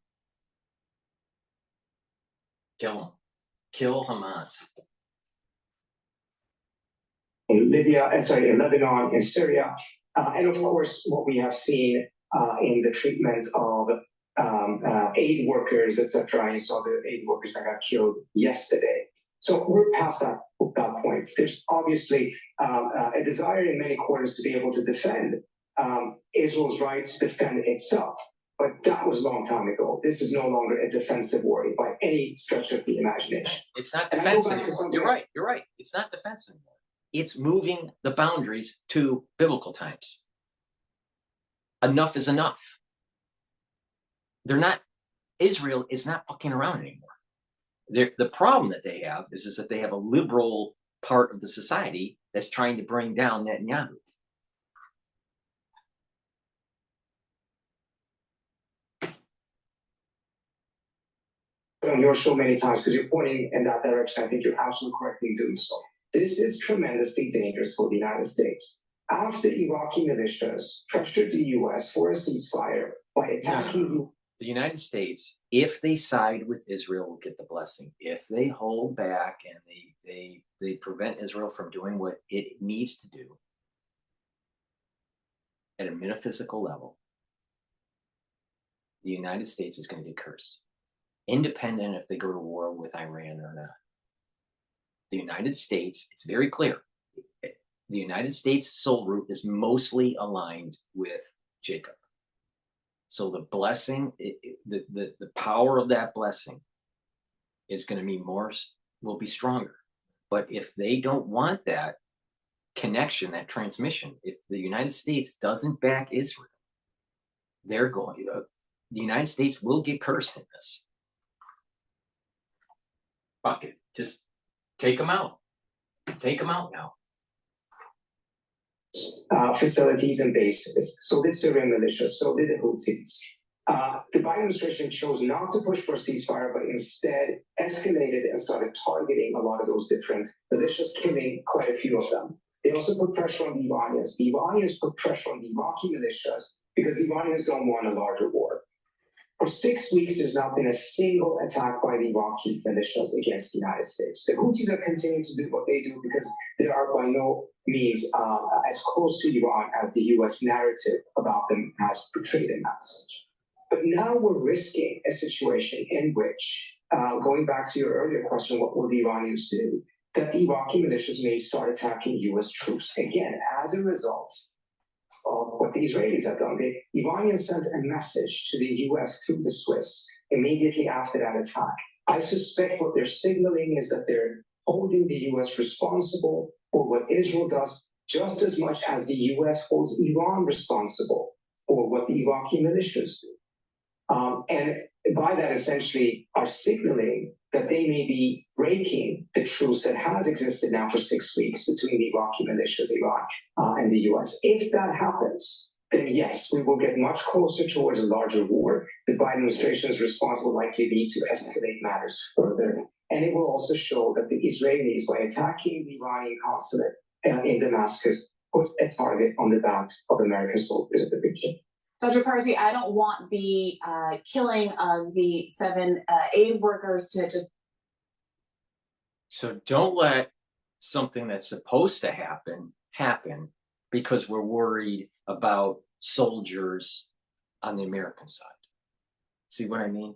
[SPEAKER 1] Kill them. Kill Hamas.
[SPEAKER 8] In Lebanon, in Syria, and of course, what we have seen in the treatment of aid workers, etc. You saw the aid workers that got killed yesterday. So we're past that point. There's obviously a desire in many quarters to be able to defend Israel's right to defend itself. But that was a long time ago. This is no longer a defensive war by any stretch of the imagination.
[SPEAKER 1] It's not defense anymore. You're right. It's not defense anymore. It's moving the boundaries to biblical times. Enough is enough. Israel is not fucking around anymore. The problem that they have is that they have a liberal part of the society that's trying to bring down Netanyahu.
[SPEAKER 8] On your show many times because you're pointing in that direction. I think you're absolutely correct in doing so. This is tremendously dangerous for the United States. After Iraqi militias pressured the U.S. for a ceasefire by attacking
[SPEAKER 1] the United States, if they side with Israel, will get the blessing. If they hold back and they prevent Israel from doing what it needs to do at a metaphysical level, the United States is going to get cursed. Independent if they go to war with Iran or not. The United States, it's very clear, the United States soul root is mostly aligned with Jacob. So the blessing, the power of that blessing is going to be will be stronger. But if they don't want that connection, that transmission, if the United States doesn't back Israel, the United States will get cursed in this. Fuck it. Just take them out. Take them out now.
[SPEAKER 8] Facilities and bases. So did Syrian militias. So did the Houthis. The Biden administration chose not to push for a ceasefire, but instead escalated and started targeting a lot of those different militias, killing quite a few of them. They also put pressure on the Iranians. The Iranians put pressure on the Iraqi militias because the Iranians don't want a larger war. For 6 weeks, there's not been a single attack by the Iraqi militias against the United States. The Houthis have continued to do what they do because they are by no means as close to Iran as the U.S. narrative about them has portrayed in that message. But now we're risking a situation in which, going back to your earlier question, what will the Iranians do? that the Iraqi militias may start attacking US troops. Again, as a result of what the Israelis have done. The Iranians sent a message to the US through the Swiss immediately after that attack. I suspect what they're signaling is that they're holding the US responsible for what Israel does just as much as the US holds Iran responsible for what the Iraqi militias do. And by that, essentially, are signaling that they may be breaking the truce that has existed now for 6 weeks between the Iraqi militias, Iraq, and the US. If that happens, then yes, we will get much closer towards a larger war. The Biden administration's response will likely be to escalate matters further. And it will also show that the Israelis, by attacking the Iranian consulate in Damascus, put a target on the backs of American soldiers at the region.
[SPEAKER 9] Dr. Parsi, I don't want the killing of the 7 aid workers to just.
[SPEAKER 1] So don't let something that's supposed to happen because we're worried about soldiers on the American side. See what I mean?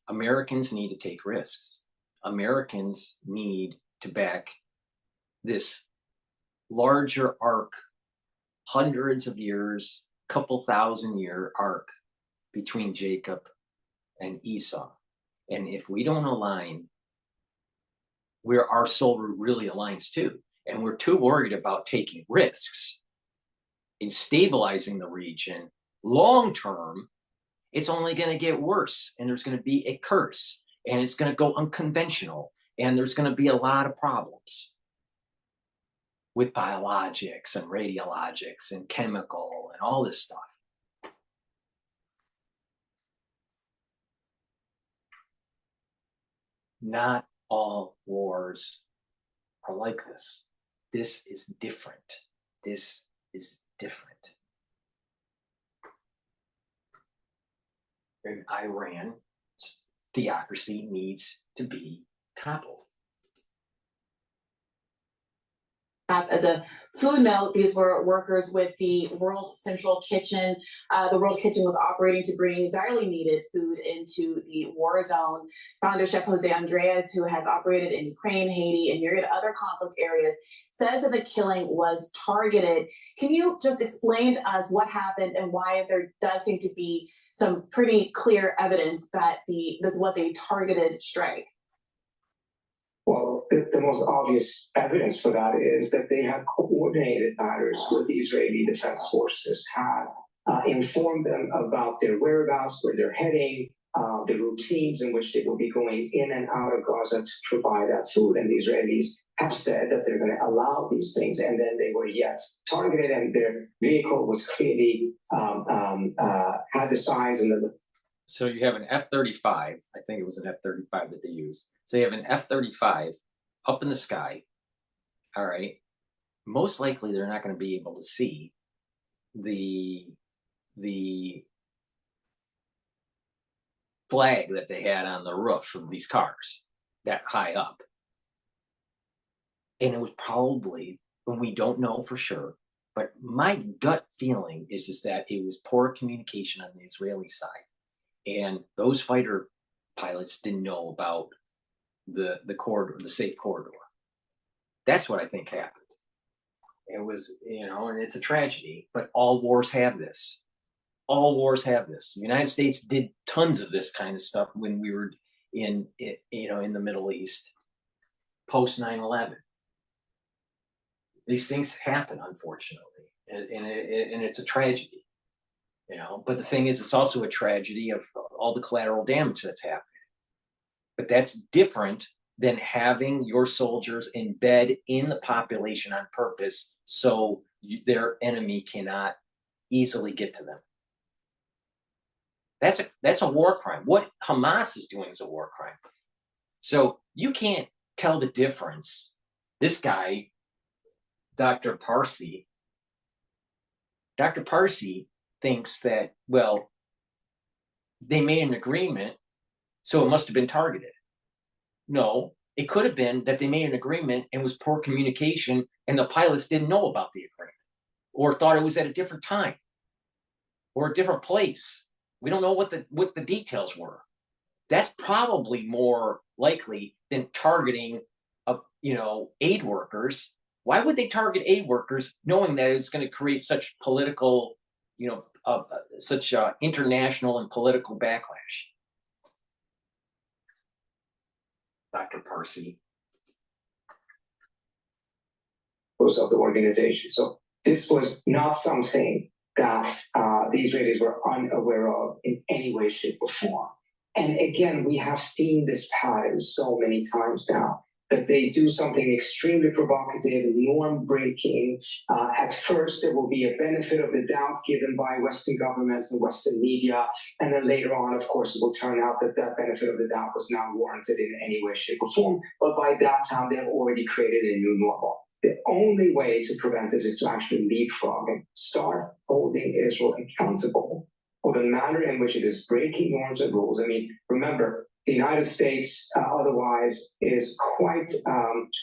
[SPEAKER 1] Americans need to take risks. Americans need to back this larger arc, hundreds of years, couple thousand-year arc between Jacob and Esau. And if we don't align where our soul really aligns to, and we're too worried about taking risks in stabilizing the region, long term, it's only going to get worse. And there's going to be a curse, and it's going to go unconventional, and there's going to be a lot of problems with biologics and radiologics and chemical and all this stuff. Not all wars are like this. This is different. This is different. And Iran's theocracy needs to be toppled.
[SPEAKER 9] As a food note, these were workers with the World Central Kitchen. The World Kitchen was operating to bring direly needed food into the war zone. Founder Chef Jose Andres, who has operated in Ukraine, Haiti, and myriad other conflict areas, says that the killing was targeted. Can you just explain to us what happened and why there does seem to be some pretty clear evidence that this was a targeted strike?
[SPEAKER 8] Well, the most obvious evidence for that is that they had coordinated matters with the Israeli Defense Forces, had informed them about their whereabouts, where they're heading, the routines in which they will be going in and out of Gaza to provide that food. And the Israelis have said that they're going to allow these things. And then they were yet targeted, and their vehicle was clearly had the signs and the.
[SPEAKER 1] So you have an F-35, I think it was an F-35 that they used. So you have an F-35 up in the sky, all right? Most likely they're not going to be able to see the flag that they had on the roof of these cars that high up. And it was probably, when we don't know for sure, but my gut feeling is that it was poor communication on the Israeli side. And those fighter pilots didn't know about the corridor, the safe corridor. That's what I think happened. It was, and it's a tragedy, but all wars have this. All wars have this. The United States did tons of this kind of stuff when we were in the Middle East, post 9/11. These things happen, unfortunately, and it's a tragedy. But the thing is, it's also a tragedy of all the collateral damage that's happening. But that's different than having your soldiers embed in the population on purpose so their enemy cannot easily get to them. That's a war crime. What Hamas is doing is a war crime. So you can't tell the difference. This guy, Dr. Parsi thinks that, well, they made an agreement, so it must have been targeted. No, it could have been that they made an agreement and was poor communication and the pilots didn't know about the agreement or thought it was at a different time or a different place. We don't know what the details were. That's probably more likely than targeting aid workers. Why would they target aid workers knowing that it's going to create such political, such international and political backlash? Dr. Parsi.
[SPEAKER 8] Of the organization. So this was not something that the Israelis were unaware of in any way, shape, or form. And again, we have seen this pattern so many times now, that they do something extremely provocative, norm-breaking. At first, there will be a benefit of the doubt given by Western governments and Western media. And then later on, of course, it will turn out that that benefit of the doubt was not warranted in any way, shape, or form. But by that time, they have already created a new normal. The only way to prevent this is to actually leapfrog and start holding Israel accountable for the manner in which it is breaking norms and rules. I mean, remember, the United States otherwise is quite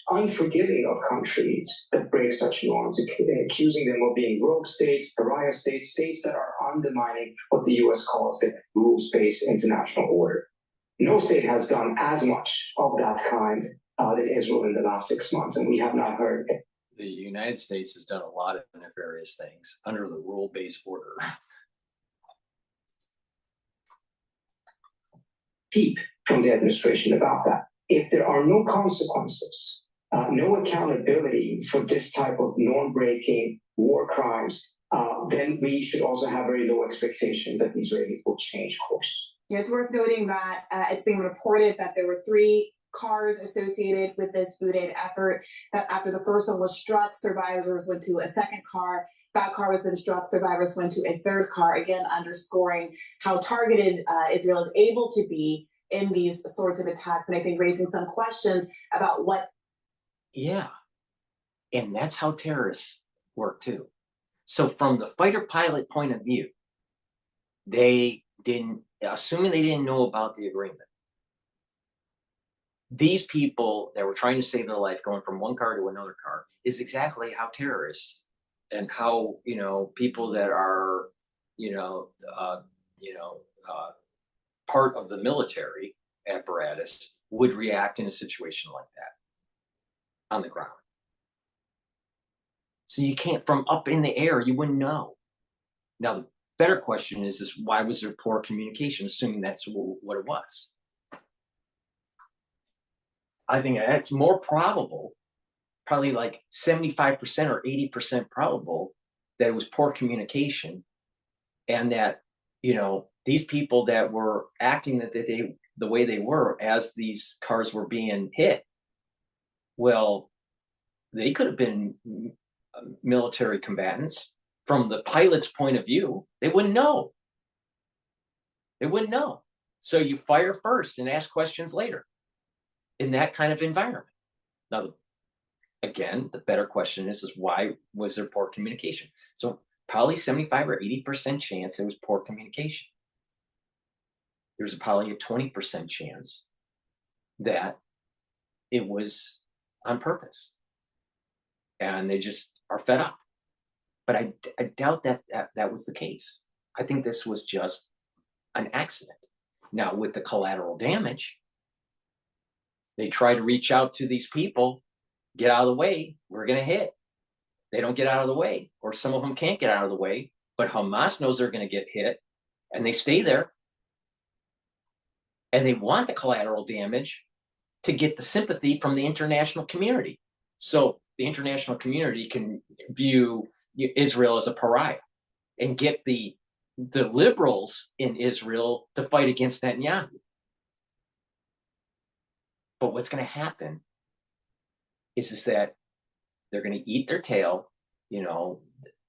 [SPEAKER 8] unforgiving of countries that break such norms, accusing them of being rogue states, pariah states, states that are undermining what the U.S. calls the rules-based international order. No state has done as much of that kind than Israel in the last 6 months, and we have not heard it.
[SPEAKER 1] The United States has done a lot of nefarious things under the rule-based order.
[SPEAKER 8] Keep from the administration about that. If there are no consequences, no accountability for this type of norm-breaking war crimes, then we should also have very low expectations that the Israelis will change course.
[SPEAKER 9] Yeah, it's worth noting that it's being reported that there were 3 cars associated with this food aid effort, that after the first one was struck, survivors went to a second car. That car was then struck, survivors went to a third car, again underscoring how targeted Israel is able to be in these sorts of attacks, and I think raising some questions about what.
[SPEAKER 1] Yeah, and that's how terrorists work too. So from the fighter pilot point of view, they didn't, assuming they didn't know about the agreement, these people that were trying to save their life going from one car to another car is exactly how terrorists and how, people that are, part of the military apparatus would react in a situation like that on the ground. So you can't, from up in the air, you wouldn't know. Now, the better question is why was there poor communication, assuming that's what it was? I think that's more probable, probably like 75% or 80% probable that it was poor communication, and that, these people that were acting the way they were as these cars were being hit, well, they could have been military combatants. From the pilot's point of view, they wouldn't know. They wouldn't know. So you fire first and ask questions later in that kind of environment. Now, again, the better question is why was there poor communication? So probably 75 or 80% chance it was poor communication. There's probably a 20% chance that it was on purpose and they just are fed up. But I doubt that was the case. I think this was just an accident. Now, with the collateral damage, they try to reach out to these people, get out of the way, we're going to hit. They don't get out of the way, or some of them can't get out of the way, but Hamas knows they're going to get hit, and they stay there. And they want the collateral damage to get the sympathy from the international community. So the international community can view Israel as a pariah and get the liberals in Israel to fight against Netanyahu. But what's going to happen is that they're going to eat their tail.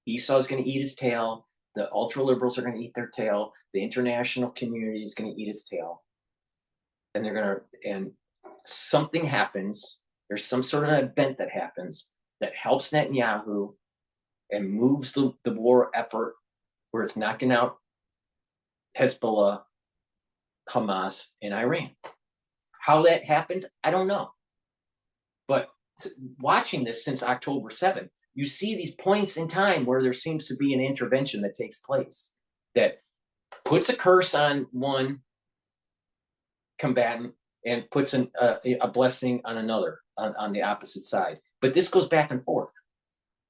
[SPEAKER 1] Esau is going to eat his tail. The ultra liberals are going to eat their tail. The international community is going to eat its tail. And and something happens. There's some sort of event that happens that helps Netanyahu and moves the war effort where it's knocking out Hezbollah, Hamas, and Iran. How that happens, I don't know. But watching this since October 7th, you see these points in time where there seems to be an intervention that takes place that puts a curse on one combatant and puts a blessing on another on the opposite side. But this goes back and forth.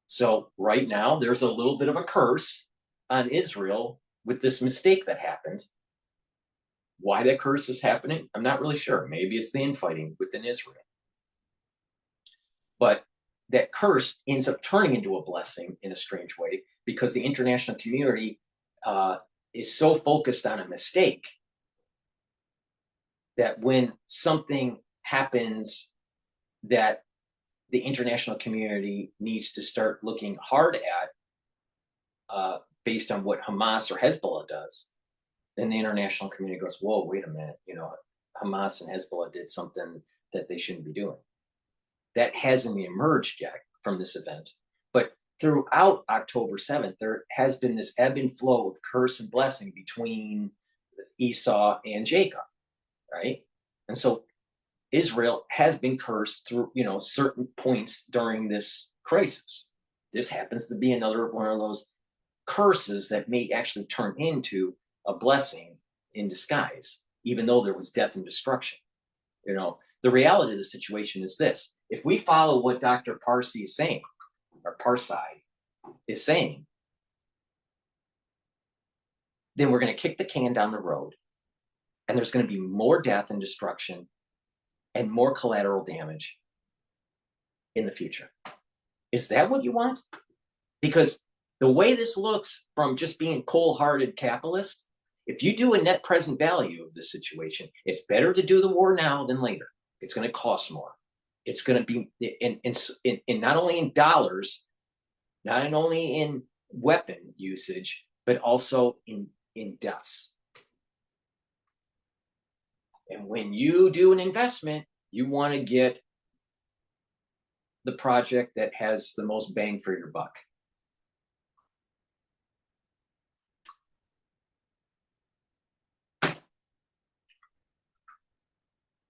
[SPEAKER 1] So right now, there's a little bit of a curse on Israel with this mistake that happened. Why that curse is happening, I'm not really sure. Maybe it's the infighting within Israel. But that curse ends up turning into a blessing in a strange way because the international community is so focused on a mistake that when something happens that the international community needs to start looking hard at based on what Hamas or Hezbollah does, then the international community goes, whoa, wait a minute, Hamas and Hezbollah did something that they shouldn't be doing. That hasn't emerged yet from this event. But throughout October 7th, there has been this ebb and flow of curse and blessing between Esau and Jacob, right? And so Israel has been cursed through, certain points during this crisis. This happens to be another one of those curses that may actually turn into a blessing in disguise, even though there was death and destruction. The reality of the situation is this. If we follow what Dr. Parsi is saying, or Parsai is saying, then we're going to kick the can down the road, and there's going to be more death and destruction and more collateral damage in the future. Is that what you want? Because the way this looks from just being cold-hearted capitalist, if you do a net present value of this situation, it's better to do the war now than later. It's going to cost more. It's going to be in not only in dollars, not only in weapon usage, but also in deaths. And when you do an investment, you want to get the project that has the most bang for your buck.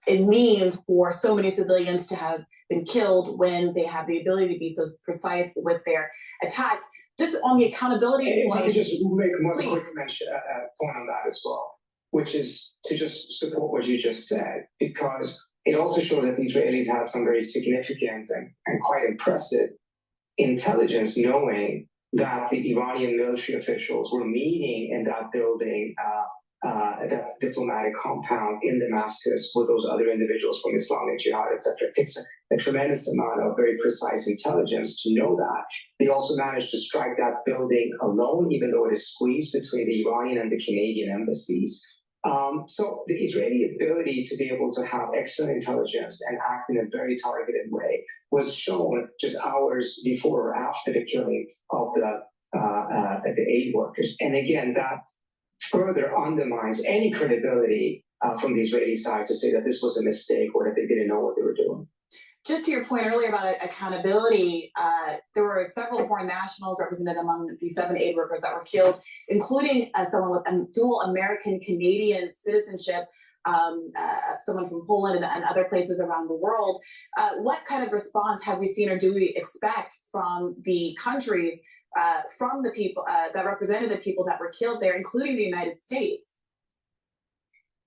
[SPEAKER 9] It means for so many civilians to have been killed when they have the ability to be so precise with their attacks. Just on the accountability
[SPEAKER 8] if
[SPEAKER 9] point,
[SPEAKER 8] I could just make one
[SPEAKER 9] please.
[SPEAKER 8] quick point on that as well, which is to just support what you just said, because it also shows that the Israelis had some very significant and quite impressive intelligence, knowing that the Iranian military officials were meeting in that building, that diplomatic compound in Damascus with those other individuals from Islamic Jihad, etc. It takes a tremendous amount of very precise intelligence to know that. They also managed to strike that building alone, even though it is squeezed between the Iranian and the Canadian embassies. So the Israeli ability to be able to have excellent intelligence and act in a very targeted way was shown just hours before or after the killing of the aid workers. And again, that further undermines any credibility from the Israeli side to say that this was a mistake or that they didn't know what they were doing.
[SPEAKER 9] Just to your point earlier about accountability, there were several foreign nationals represented among the 7 aid workers that were killed, including someone with dual American-Canadian citizenship, someone from Poland and other places around the world. What kind of response have we seen or do we expect from the countries, from the people that represented the people that were killed there, including the United States?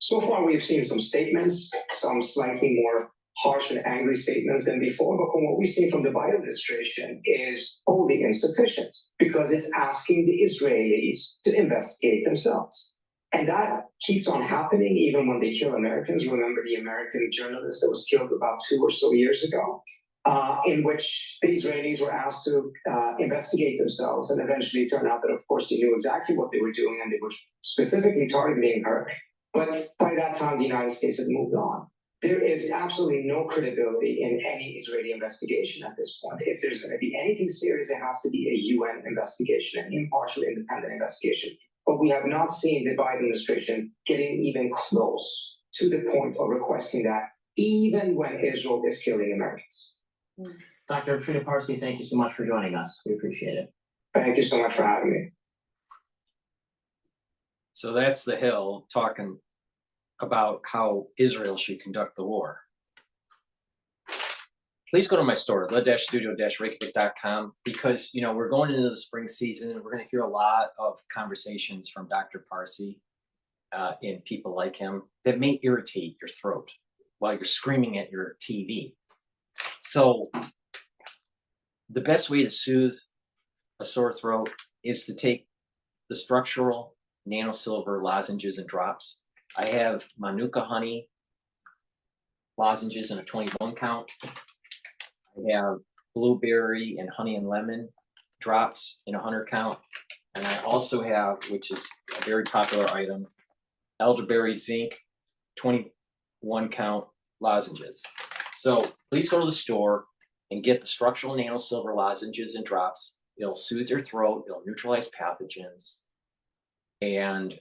[SPEAKER 8] So far, we've seen some statements, some slightly more harsh and angry statements than before, but from what we've seen from the Biden administration is wholly insufficient because it's asking the Israelis to investigate themselves. And that keeps on happening even when they kill Americans. Remember the American journalist that was killed about 2 or so years ago, in which the Israelis were asked to investigate themselves, and eventually it turned out that, of course, they knew exactly what they were doing and they were specifically targeting her. But by that time, the United States had moved on. There is absolutely no credibility in any Israeli investigation at this point. If there's going to be anything serious, it has to be a UN investigation, an impartial, independent investigation. But we have not seen the Biden administration getting even close to the point of requesting that, even when Israel is killing Americans.
[SPEAKER 7] Dr. Trina Parsi, thank you so much for joining us. We appreciate it.
[SPEAKER 8] Thank you so much for having me.
[SPEAKER 1] So that's the Hill talking about how Israel should conduct the war. Please go to my store, the-studio-reykjavik.com, because we're going into the spring season and we're going to hear a lot of conversations from Dr. Parsi and people like him that may irritate your throat. while you're screaming at your TV. So the best way to soothe a sore throat is to take the structural nanosilver lozenges and drops. I have Manuka honey lozenges in a 21 count. I have blueberry and honey and lemon drops in a 100 count. And I also have, which is a very popular item, elderberry zinc 21 count lozenges. So please go to the store and get the structural nanosilver lozenges and drops. It'll soothe your throat, it'll neutralize pathogens, and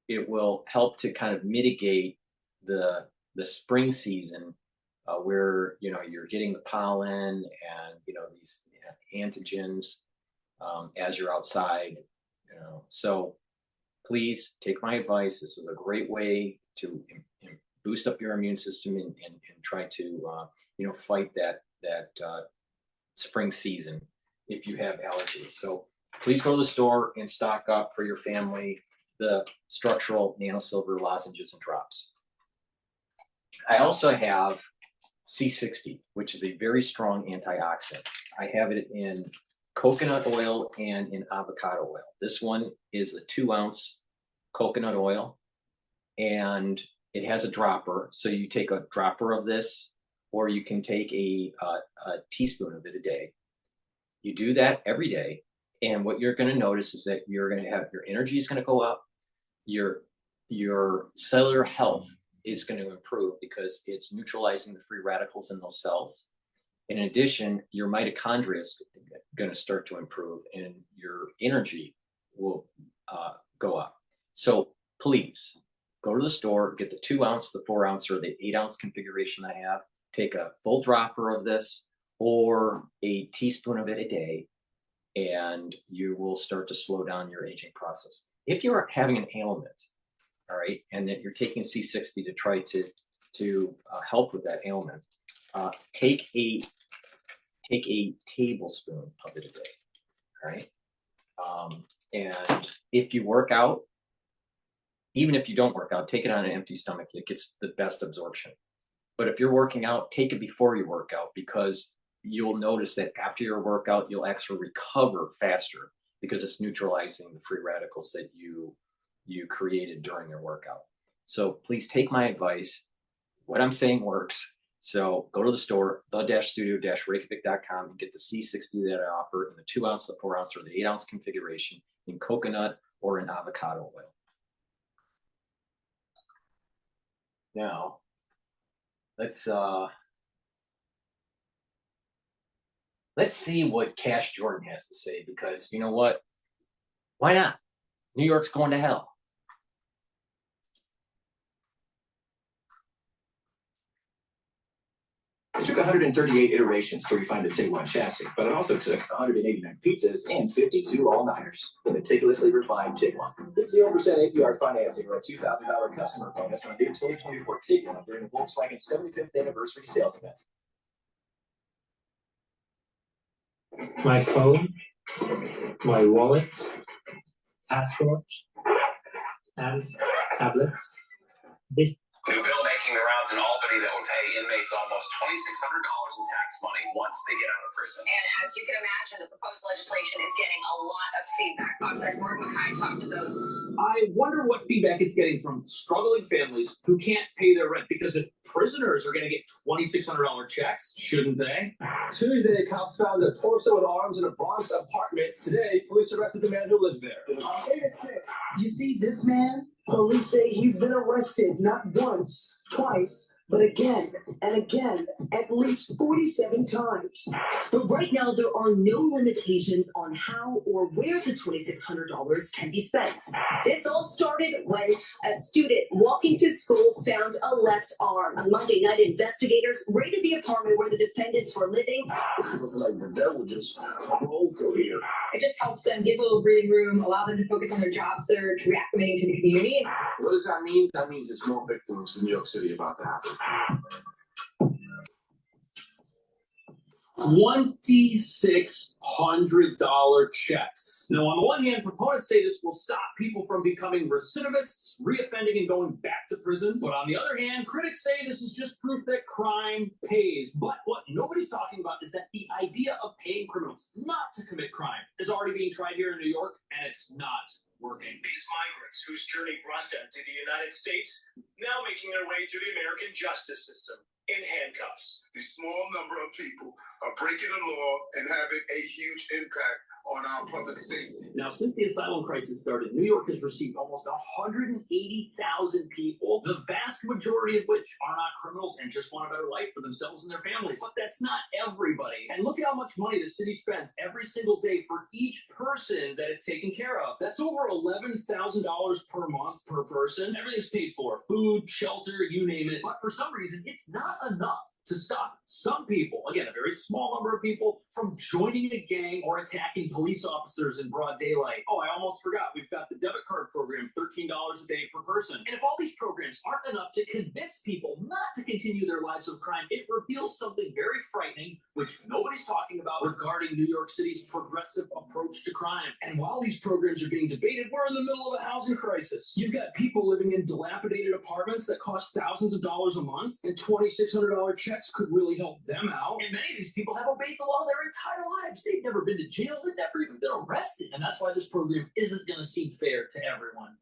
[SPEAKER 1] it will help to kind of mitigate the spring season where you're getting the pollen and these antigens as you're outside. So please take my advice. This is a great way to boost up your immune system and try to fight that spring season if you have allergies. So please go to the store and stock up for your family the structural nanosilver lozenges and drops. I also have C60, which is a very strong antioxidant. I have it in coconut oil and in avocado oil. This one is a 2-ounce coconut oil, and it has a dropper. So you take a dropper of this, or you can take a teaspoon of it a day. You do that every day, and what you're going to notice is that you're going to have your energy is going to go up, your cellular health is going to improve because it's neutralizing the free radicals in those cells. In addition, your mitochondria is going to start to improve, and your energy will go up. So please go to the store, get the 2-ounce, the 4-ounce, or the 8-ounce configuration I have. Take a full dropper of this or a teaspoon of it a day, and you will start to slow down your aging process. If you're having an ailment, all right, and that you're taking C60 to try to help with that ailment, take a tablespoon of it a day, all right? And if you work out, even if you don't work out, take it on an empty stomach. It gets the best absorption. But if you're working out, take it before you work out, because you'll notice that after your workout, you'll actually recover faster because it's neutralizing the free radicals that you created during your workout. So please take my advice. What I'm saying works. So go to the store, the-studio-reykjavik.com, and get the C60 that I offer in the 2-ounce, the 4-ounce, or the 8-ounce configuration in coconut or in avocado oil. Now, let's see what Cash Jordan has to say, because you know what? Why not? New York's going to hell.
[SPEAKER 10] It took 138 iterations to refine the Tiguan chassis, but it also took 189 pizzas and 52 all-nighters. The meticulously refined Tiguan. Get 0% APR financing or a $2,000 customer bonus on a new 2024 Tiguan during the Volkswagen 75th anniversary sales event.
[SPEAKER 11] My phone, my wallet, passport, and tablets. This
[SPEAKER 2] New bill making the rounds in Albany that would pay inmates almost $2,600 in tax money once they get out of prison.
[SPEAKER 12] And as you can imagine, the proposed legislation is getting a lot of feedback. Fox 9's Mark McKay talked to those.
[SPEAKER 13] I wonder what feedback it's getting from struggling families who can't pay their rent, because if prisoners are going to get $2,600 checks, shouldn't they?
[SPEAKER 14] Tuesday, cops found a torso with arms in a Bronx apartment. Today, police arrested the man who lives there.
[SPEAKER 15] You see this man? Police say he's been arrested not once, twice, but again and again, at least 47 times.
[SPEAKER 16] But right now, there are no limitations on how or where the $2,600 can be spent. This all started when a student walking to school found a left arm. On Monday night, investigators raided the apartment where the defendants were living.
[SPEAKER 14] This was like the devil just rolled through here.
[SPEAKER 16] It just helps them give a little breathing room, allow them to focus on their job search, reacclimating to the community.
[SPEAKER 14] What does that mean? That means there's more victims in New York City about to happen.
[SPEAKER 13] $2,600 checks. Now, on the one hand, proponents say this will stop people from becoming recidivists, reoffending, and going back to prison. But on the other hand, critics say this is just proof that crime pays. But what nobody's talking about is that the idea of paying criminals not to commit crime is already being tried here in New York, and it's not working.
[SPEAKER 2] These migrants whose journey brought them to the United States now making their way through the American justice system in handcuffs.
[SPEAKER 17] The small number of people are breaking the law and having a huge impact on our public safety.
[SPEAKER 13] Now, since the asylum crisis started, New York has received almost 180,000 people, the vast majority of which are not criminals and just want a better life for themselves and their families. But that's not everybody. And look at how much money the city spends every single day for each person that it's taken care of. That's over $11,000 per month per person. Everything's paid for: food, shelter, you name it. But for some reason, it's not enough to stop some people, again, a very small number of people, from joining a gang or attacking police officers in broad daylight. Oh, I almost forgot. We've got the debit card program, $13 a day per person. And if all these programs aren't enough to convince people not to continue their lives of crime, it reveals something very frightening, which nobody's talking about, regarding New York City's progressive approach to crime. And while these programs are being debated, we're in the middle of a housing crisis. You've got people living in dilapidated apartments that cost thousands of dollars a month, and $2,600 checks could really help them out. And many of these people have obeyed the law their entire lives. They've never been to jail. They've never even been arrested. And that's why this program isn't going to seem fair to everyone.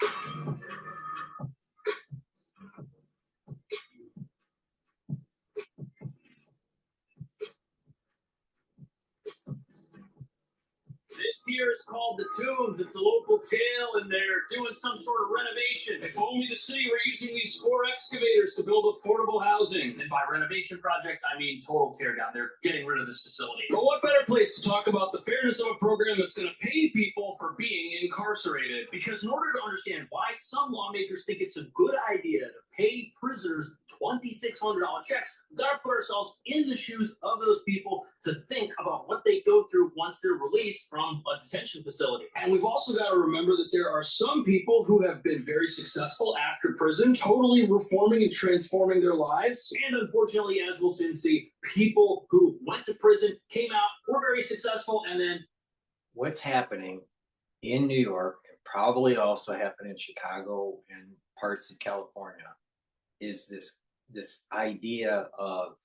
[SPEAKER 13] This here is called the Tombs. It's a local jail, and they're doing some sort of renovation. If only the city were using these 4 excavators to build affordable housing. And by renovation project, I mean total teardown. They're getting rid of this facility. But what better place to talk about the fairness of a program that's going to pay people for being incarcerated? Because in order to understand why some lawmakers think it's a good idea to pay prisoners $2,600 checks, we've got to put ourselves in the shoes of those people to think about what they go through once they're released from a detention facility. And we've also got to remember that there are some people who have been very successful after prison, totally reforming and transforming their lives. And unfortunately, as we'll soon see, people who went to prison, came out, were very successful, and then...
[SPEAKER 1] What's happening in New York, and probably also happening in Chicago and parts of California, is this idea of,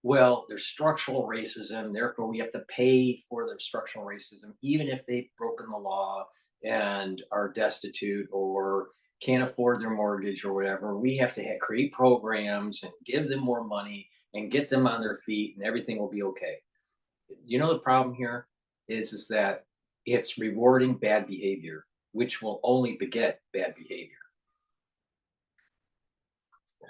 [SPEAKER 1] well, there's structural racism, therefore we have to pay for their structural racism, even if they've broken the law and are destitute or can't afford their mortgage or whatever. We have to create programs and give them more money and get them on their feet, and everything will be okay. You know, the problem here is that it's rewarding bad behavior, which will only beget bad behavior.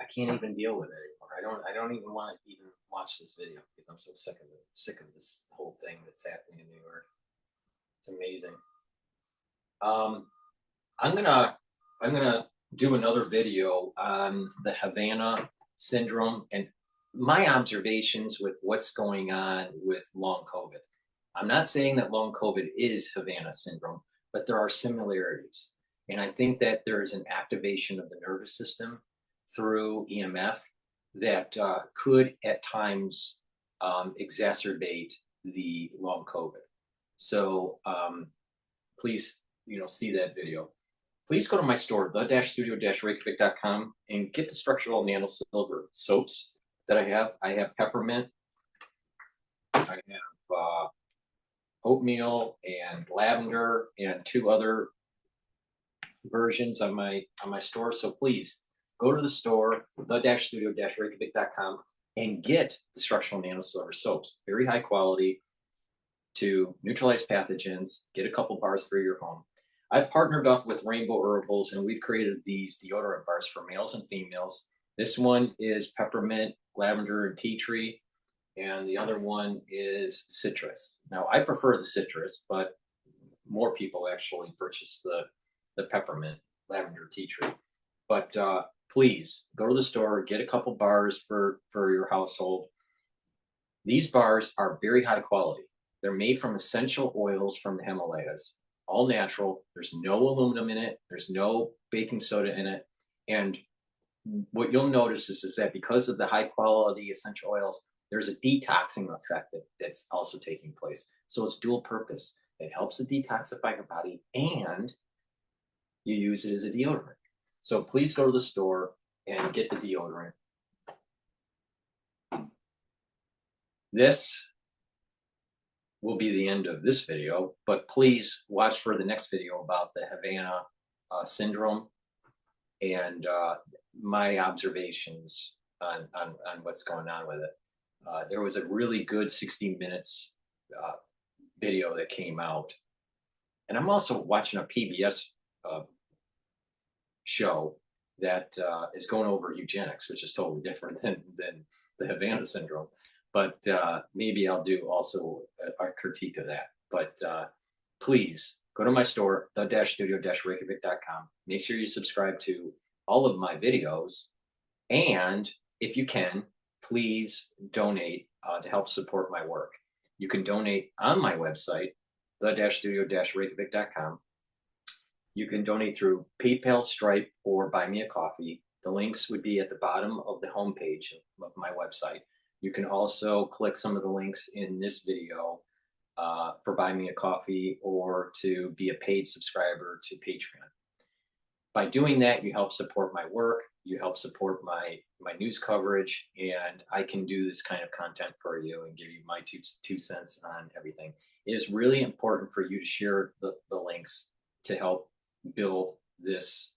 [SPEAKER 1] I can't even deal with it anymore. I don't even want to even watch this video because I'm so sick of this whole thing that's happening in New York. It's amazing. I'm gonna do another video on the Havana syndrome and my observations with what's going on with long COVID. I'm not saying that long COVID is Havana syndrome, but there are similarities. And I think that there is an activation of the nervous system through EMF that could at times exacerbate the long COVID. So please, see that video. Please go to my store, the-studio-reykjavik.com, and get the structural nano silver soaps that I have. I have peppermint, I have oatmeal and lavender, and 2 other versions on my store. So please go to the store, the-studio-reykjavik.com, and get the structural nano silver soaps. Very high quality to neutralize pathogens. Get a couple bars for your home. I've partnered up with Rainbow Herbals, and we've created these deodorant bars for males and females. This one is peppermint, lavender, and tea tree, and the other one is citrus. Now, I prefer the citrus, but more people actually purchase the peppermint, lavender, tea tree. But please go to the store, get a couple bars for your household. These bars are very high quality. They're made from essential oils from the Himalayas, all natural. There's no aluminum in it. There's no baking soda in it. And what you'll notice is that because of the high quality essential oils, there's a detoxing effect that's also taking place. So it's dual purpose. It helps to detoxify your body and you use it as a deodorant. So please go to the store and get the deodorant. This will be the end of this video, but please watch for the next video about the Havana syndrome and my observations on what's going on with it. There was a really good 60 minutes video that came out. And I'm also watching a PBS show that is going over eugenics, which is totally different than the Havana syndrome. But maybe I'll do also a critique of that. But please go to my store, the-studio-reykjavik.com. Make sure you subscribe to all of my videos. And if you can, please donate to help support my work. You can donate on my website, the-studio-reykjavik.com. You can donate through PayPal, Stripe, or Buy Me a Coffee. The links would be at the bottom of the homepage of my website. You can also click some of the links in this video for Buy Me a Coffee or to be a paid subscriber to Patreon. By doing that, you help support my work, you help support my news coverage, and I can do this kind of content for you and give you my two cents on everything. It is really important for you to share the links to help build this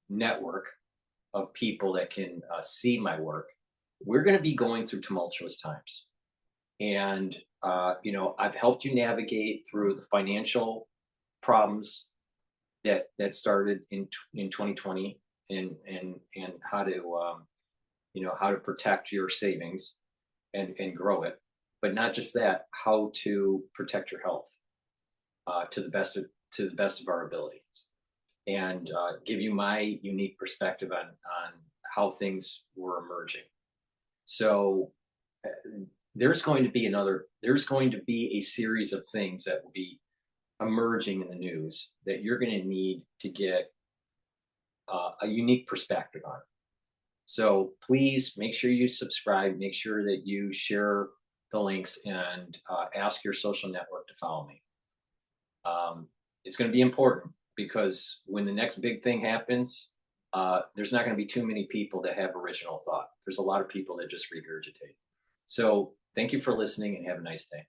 [SPEAKER 1] network of people that can see my work. We're going to be going through tumultuous times. And, I've helped you navigate through the financial problems that started in 2020 and how to protect your savings and grow it. But not just that, how to protect your health to the best of our abilities, and give you my unique perspective on how things were emerging. So there's going to be a series of things that will be emerging in the news that you're going to need to get a unique perspective on. So please make sure you subscribe, make sure that you share the links, and ask your social network to follow me. It's going to be important because when the next big thing happens, there's not going to be too many people that have original thought. There's a lot of people that just regurgitate. So thank you for listening and have a nice day.